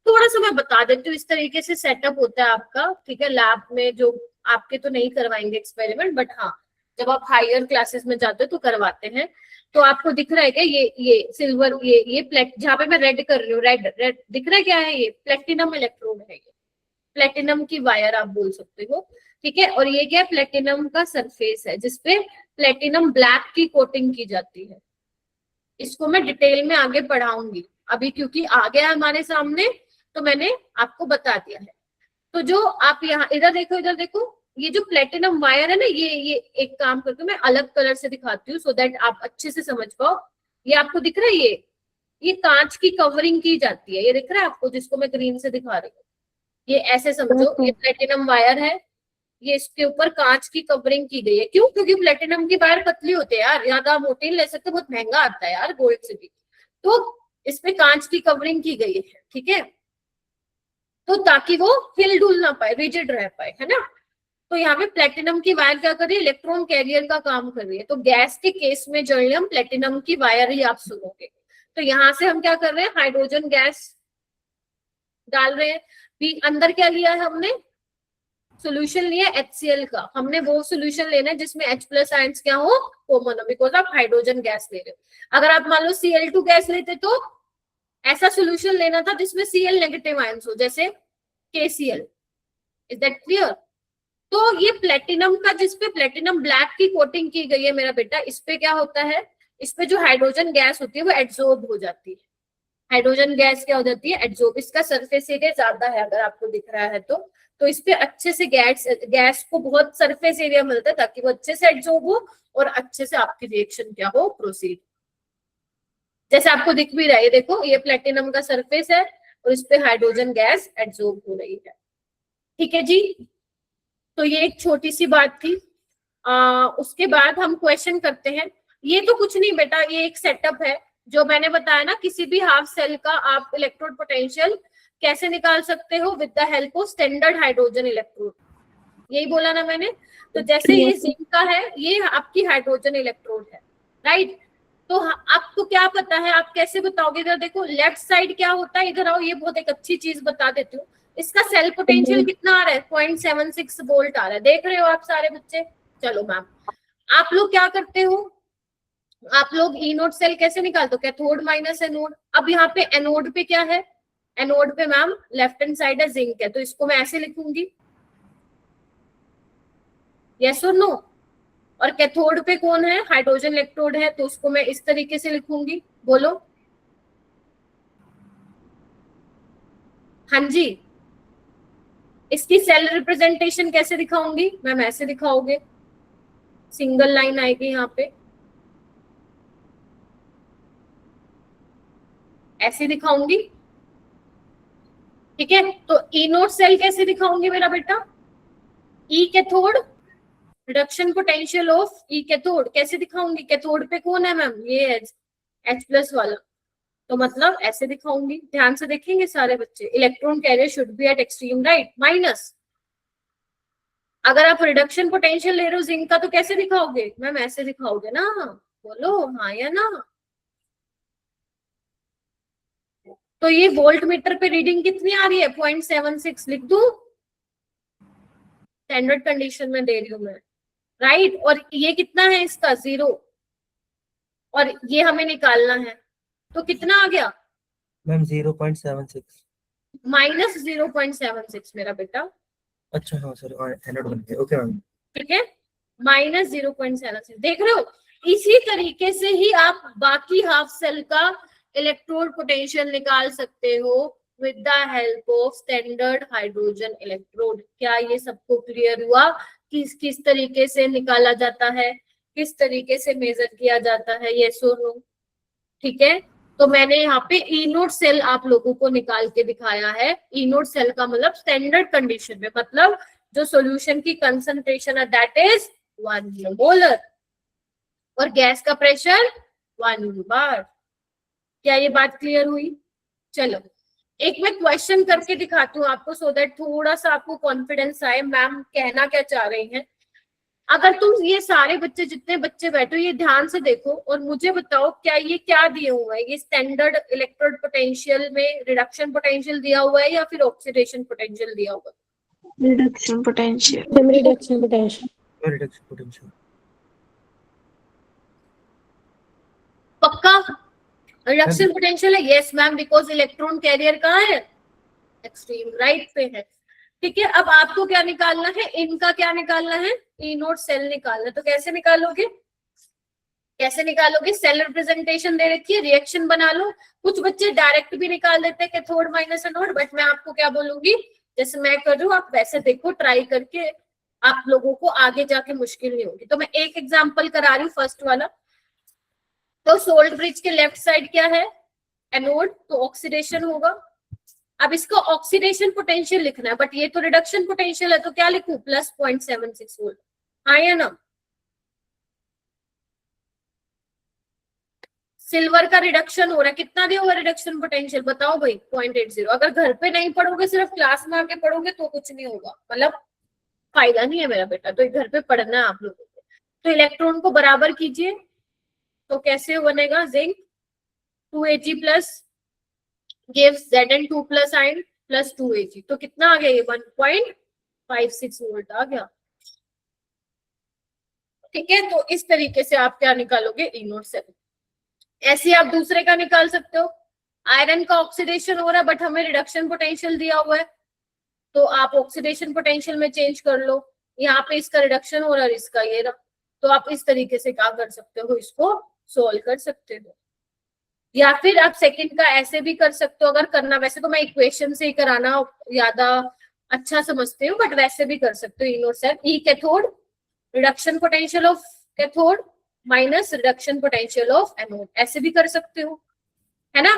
Speaker 2: थोड़ा सा मैं बता देती हूँ। इस तरीके से सेटअप होता है आपका, ठीक है, लैब में, जो आपके तो नहीं करवाएंगे एक्सपेरिमेंट, बट हाँ जब आप हायर क्लासेस में जाते हो तो करवाते हैं। तो आपको दिख रहा है क्या, ये सिल्वर, ये प्लेट, जहाँ पे मैं रेड कर रही हूँ, रेड दिख रहा है, क्या है ये, प्लेटिनम इलेक्ट्रोड है, ये प्लेटिनम की वायर आप बोल सकते हो, ठीक है। और ये क्या है, प्लेटिनम का सरफेस है जिसपे प्लेटिनम ब्लैक की कोटिंग की जाती है, इसको मैं डिटेल में आगे पढ़ाऊंगी, अभी क्योंकि आ गया हमारे सामने तो मैंने आपको बता दिया है। तो जो आप यहाँ इधर देखो, इधर देखो, ये जो प्लेटिनम वायर है ना, ये एक काम करके मैं अलग कलर से दिखाती हूँ सो दैट आप अच्छे से समझ पाओ। ये आपको दिख रहा है, ये कांच की कवरिंग की जाती है, ये दिख रहा है आपको, जिसको मैं ग्रीन से दिखा रही हूँ। ये ऐसे समझो, ये प्लेटिनम वायर है, ये इसके ऊपर कांच की कवरिंग की गई है। क्यों? क्योंकि प्लेटिनम की वायर पतली होती है यार, ज्यादा मोटी ले सकते, बहुत महंगा आता है यार गोल्ड से भी, तो इसमें कांच की कवरिंग की गई है, ठीक है, तो ताकि वो हिल डुल ना पाए, रिजिड रह पाए, है ना। तो यहाँ पे प्लेटिनम की वायर क्या कर रही है, इलेक्ट्रॉन कैरियर का काम कर रही है। तो गैस के केस में जो हम प्लेटिनम की वायर ही आप सुनोगे। तो यहाँ से हम क्या कर रहे हैं, हाइड्रोजन गैस डाल रहे हैं। भी अंदर क्या लिया है हमने, सोल्यूशन लिया HCl का। हमने वो सोल्यूशन लेना है जिसमें H+ आयंस क्या हो, कॉमन हो, बिकॉज आप हाइड्रोजन गैस ले रहे हो। अगर आप मान लो Cl2 गैस लेते तो ऐसा सोल्यूशन लेना था जिसमें Cl नेगेटिव आयंस हो, जैसे KCl। Is that clear? तो ये प्लेटिनम का, जिसपे प्लेटिनम ब्लैक की कोटिंग की गई है मेरा बेटा, इस पे क्या होता है, इस पे जो हाइड्रोजन गैस होती है वो एड्सॉर्ब हो जाती है। हाइड्रोजन गैस क्या हो जाती है, एड्सॉर्ब। इसका सरफेस एरिया ज्यादा है अगर आपको दिख रहा है तो इस पे अच्छे से गैस को बहुत सरफेस एरिया मिलता है ताकि वो अच्छे से एड्सॉर्ब हो और अच्छे से आपकी रिएक्शन क्या हो, प्रोसीड। जैसे आपको दिख भी रहा है, देखो ये प्लेटिनम का सरफेस है और इस पे हाइड्रोजन गैस एड्सॉर्ब हो रही है, ठीक है जी। तो ये एक छोटी सी बात थी। उसके बाद हम क्वेश्चन करते हैं। ये तो कुछ नहीं बेटा, ये एक सेटअप है जो मैंने बताया ना, किसी भी हाफ सेल का आप इलेक्ट्रोड पोटेंशियल कैसे निकाल सकते हो, with the help of standard hydrogen electrode. यही बोला ना मैंने। तो जैसे ये जिंक का है, ये आपकी हाइड्रोजन इलेक्ट्रोड है, राइट। तो आपको क्या पता है, आप कैसे बताओगे? इधर देखो लेफ्ट साइड क्या होता है, इधर आओ, ये बहुत एक अच्छी चीज बता देती हूँ। इसका सेल पोटेंशियल कितना आ रहा है, 0.76 वोल्ट आ रहा है, देख रहे हो आप सारे बच्चे। चलो मैम, आप लोग क्या करते हो, आप लोग E0 सेल कैसे निकालते हो, कैथोड माइनस एनोड। अब यहाँ पे एनोड पे क्या है, एनोड पे मैम लेफ्ट हैंड साइड है जिंक है, तो इसको मैं ऐसे लिखूंगी, यस और नो। और कैथोड पे कौन है, हाइड्रोजन इलेक्ट्रोड है, तो उसको मैं इस तरीके से लिखूंगी, बोलो हाँ जी। इसकी सेल रिप्रेजेंटेशन कैसे दिखाऊंगी मैम, ऐसे दिखाओगे, सिंगल लाइन आएगी यहाँ पे, ऐसे दिखाऊंगी, ठीक है। तो E0 सेल कैसे दिखाऊंगी मेरा बेटा, E cathode, reduction potential of E cathode कैसे दिखाऊंगी, कैथोड पे कौन है मैम, ये H+ वाला, तो मतलब ऐसे दिखाऊंगी। ध्यान से देखेंगे सारे बच्चे, electron carrier should be eight extreme right minus. अगर आप रिडक्शन पोटेंशियल ले रहे हो जिंक का तो कैसे दिखाओगे मैम, ऐसे दिखाओगे ना, बोलो हाँ या ना। तो ये वोल्ट मीटर पे रीडिंग कितनी आ रही है, 0.76 लिख दूं, स्टैंडर्ड कंडीशन में दे रही हूं मैं, राइट। और ये कितना है इसका 0, और ये हमें निकालना है, तो कितना आ गया
Speaker 3: मैम 0.76
Speaker 2: माइनस 0.76 मेरा बेटा,
Speaker 3: अच्छा हाँ सर, एनोड बन गया, ओके मैम,
Speaker 2: ठीक है, माइनस 0.76 देख रहे हो। इसी तरीके से ही आप बाकी हाफ सेल का इलेक्ट्रोड पोटेंशियल निकाल सकते हो with the help of standard hydrogen electrode. क्या ये सबको क्लियर हुआ कि किस तरीके से निकाला जाता है, किस तरीके से मेजर किया जाता है, ये नो, ठीक है। तो मैंने यहाँ पे E0 सेल आप लोगों को निकाल के दिखाया है। E0 सेल का मतलब स्टैंडर्ड कंडीशन में, मतलब जो सॉल्यूशन की कंसंट्रेशन है दैट इज 1 मोलर और गैस का प्रेशर 1 बार। क्या ये बात क्लियर हुई? चलो एक मैं क्वेश्चन करके दिखाती हूँ आपको, सो दैट थोड़ा सा आपको कॉन्फिडेंस आए मैम कहना क्या चाह रही हैं। अगर तुम ये सारे बच्चे, जितने बच्चे बैठो, ये ध्यान से देखो और मुझे बताओ क्या ये क्या दिए हुआ है, ये स्टैंडर्ड इलेक्ट्रोड पोटेंशियल में रिडक्शन पोटेंशियल दिया हुआ है या फिर ऑक्सीडेशन पोटेंशियल दिया हुआ है?
Speaker 4: रिडक्शन पोटेंशियल,
Speaker 3: रिडक्शन पोटेंशियल
Speaker 2: पक्का रिडक्शन पोटेंशियल है? Yes ma'am, because electron carrier कहाँ है, एक्सट्रीम राइट पे है, ठीक है। अब आपको क्या निकालना है, इनका क्या निकालना है, E0 सेल निकालना है। तो कैसे निकालोगे, कैसे निकालोगे? सेल रिप्रेजेंटेशन दे रखी है, रिएक्शन बना लो। कुछ बच्चे डायरेक्ट भी निकाल देते हैं कैथोड माइनस एनोड, बट मैं आपको क्या बोलूंगी, जैसे मैं कर रही हूँ आप वैसे देखो, ट्राई करके आप लोगों को आगे जाके मुश्किल नहीं होगी। तो मैं एक एग्जांपल करा रही हूँ, फर्स्ट वाला। तो सोल्ट ब्रिज के लेफ्ट साइड क्या है? एनोड, तो ऑक्सीडेशन होगा। अब इसको ऑक्सीडेशन पोटेंशियल लिखना है, बट ये तो रिडक्शन पोटेंशियल है, तो क्या लिखूं? Plus 0.76 volt. हाँ या ना? सिल्वर का रिडक्शन हो रहा है, कितना दिया हुआ रिडक्शन पोटेंशियल बताओ भाई? 0.80। अगर घर पे नहीं पढ़ोगे, सिर्फ क्लास में आके पढ़ोगे तो कुछ नहीं होगा, मतलब फायदा नहीं है मेरा बेटा। तो घर पे पढ़ना है आप लोगों को। तो इलेक्ट्रॉन को बराबर कीजिए, तो कैसे बनेगा? Zinc 2Ag plus gives Zn2 plus ion plus 2Ag, तो कितना आ गया? ये 1.56 वोल्ट आ गया। ठीक है, तो इस तरीके से आप क्या निकालोगे? E07। ऐसे आप दूसरे का निकाल सकते हो। आयरन का ऑक्सीडेशन हो रहा है, बट हमें रिडक्शन पोटेंशियल दिया हुआ है, तो आप ऑक्सीडेशन पोटेंशियल में चेंज कर लो। यहाँ पे इसका रिडक्शन हो रहा है, इसका ये रहा। तो आप इस तरीके से क्या कर सकते हो? इसको सोल्व कर सकते हो। या फिर आप सेकंड का ऐसे भी कर सकते हो, अगर करना, वैसे तो मैं इक्वेशन से ही कराना ज्यादा अच्छा समझती हूँ, बट वैसे भी कर सकते हो। इनोसेट E cathode, reduction potential of cathode minus reduction potential of anode, ऐसे भी कर सकते हो, है ना?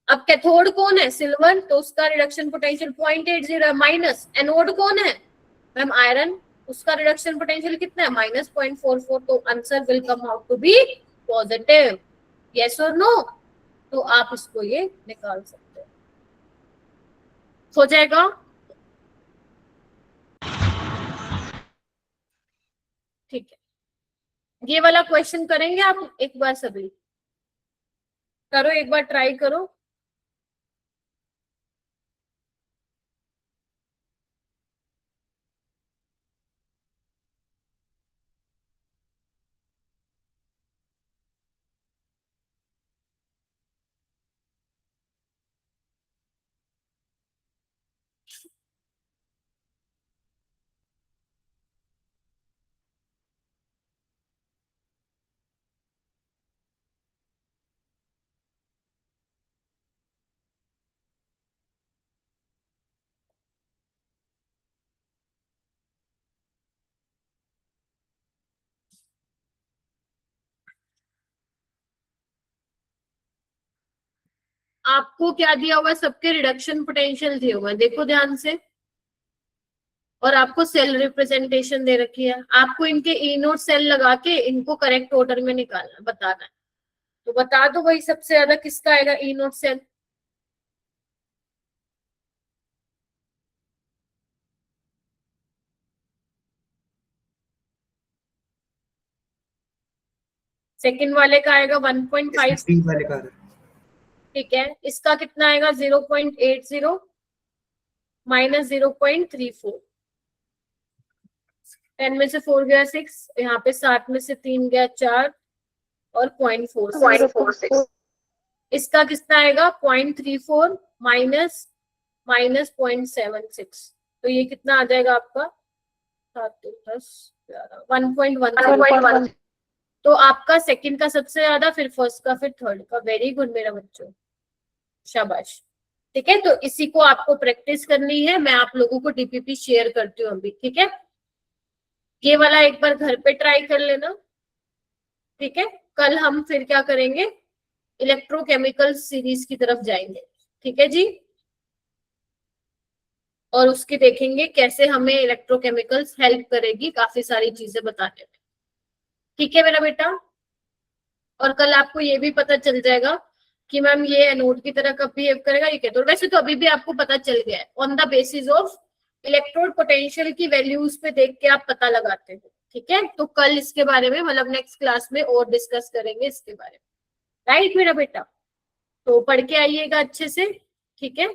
Speaker 2: अब कैथोड कौन है? सिल्वर, तो उसका रिडक्शन पोटेंशियल 0.80 है। माइनस एनोड कौन है? मैम आयरन, उसका रिडक्शन पोटेंशियल कितना है? माइनस 0.44। तो answer will come out to be positive. Yes और नो? तो आप इसको ये निकाल सकते हो जाएगा। ठीक है, ये वाला क्वेश्चन करेंगे आप एक बार, सभी करो, एक बार ट्राई करो। आपको क्या दिया हुआ है? सबके रिडक्शन पोटेंशियल दिए हुए हैं, देखो ध्यान से। और आपको सेल रिप्रेजेंटेशन दे रखी है, आपको इनके ई नोट सेल लगा के इनको करेक्ट ऑर्डर में निकालना, बताना है। तो बता दो भाई, सबसे ज्यादा किसका आएगा ई नोट सेल? सेकंड वाले का आएगा 1.5
Speaker 5: वाले का।
Speaker 2: ठीक है, इसका कितना आएगा? 0.80 माइनस 0.34। 10 में से 4 गया 6, यहाँ पे 7 में से 3 गया 4 और 0.46। इसका कितना आएगा? 0.34 माइनस 0.76। तो ये कितना आ जाएगा आपका? 7 10 1.1। तो आपका सेकंड का सबसे ज्यादा, फिर फर्स्ट का, फिर थर्ड का। वेरी गुड मेरा बच्चों, शाबाश। ठीक है, तो इसी को आपको प्रैक्टिस करनी है। मैं आप लोगों को डीपीपी शेयर करती हूँ अभी। ठीक है, ये वाला एक बार घर पे ट्राई कर लेना। ठीक है, कल हम फिर क्या करेंगे? इलेक्ट्रोकेमिकल सीरीज की तरफ जाएंगे। ठीक है जी, और उसकी देखेंगे कैसे हमें इलेक्ट्रोकेमिकल्स हेल्प करेगी काफी सारी चीजें बताने में। ठीक है मेरा बेटा, और कल आपको ये भी पता चल जाएगा कि मैम ये एनोड की तरह कब बिहेव करेगा, ये कैथोड। वैसे तो अभी भी आपको पता चल गया है, on the basis of electrode potential की वैल्यूज पे देख के आप पता लगाते हो। ठीक है, तो कल इसके बारे में, मतलब नेक्स्ट क्लास में और डिस्कस करेंगे इसके बारे में। राइट मेरा बेटा, तो पढ़ के आइएगा अच्छे से। ठीक है,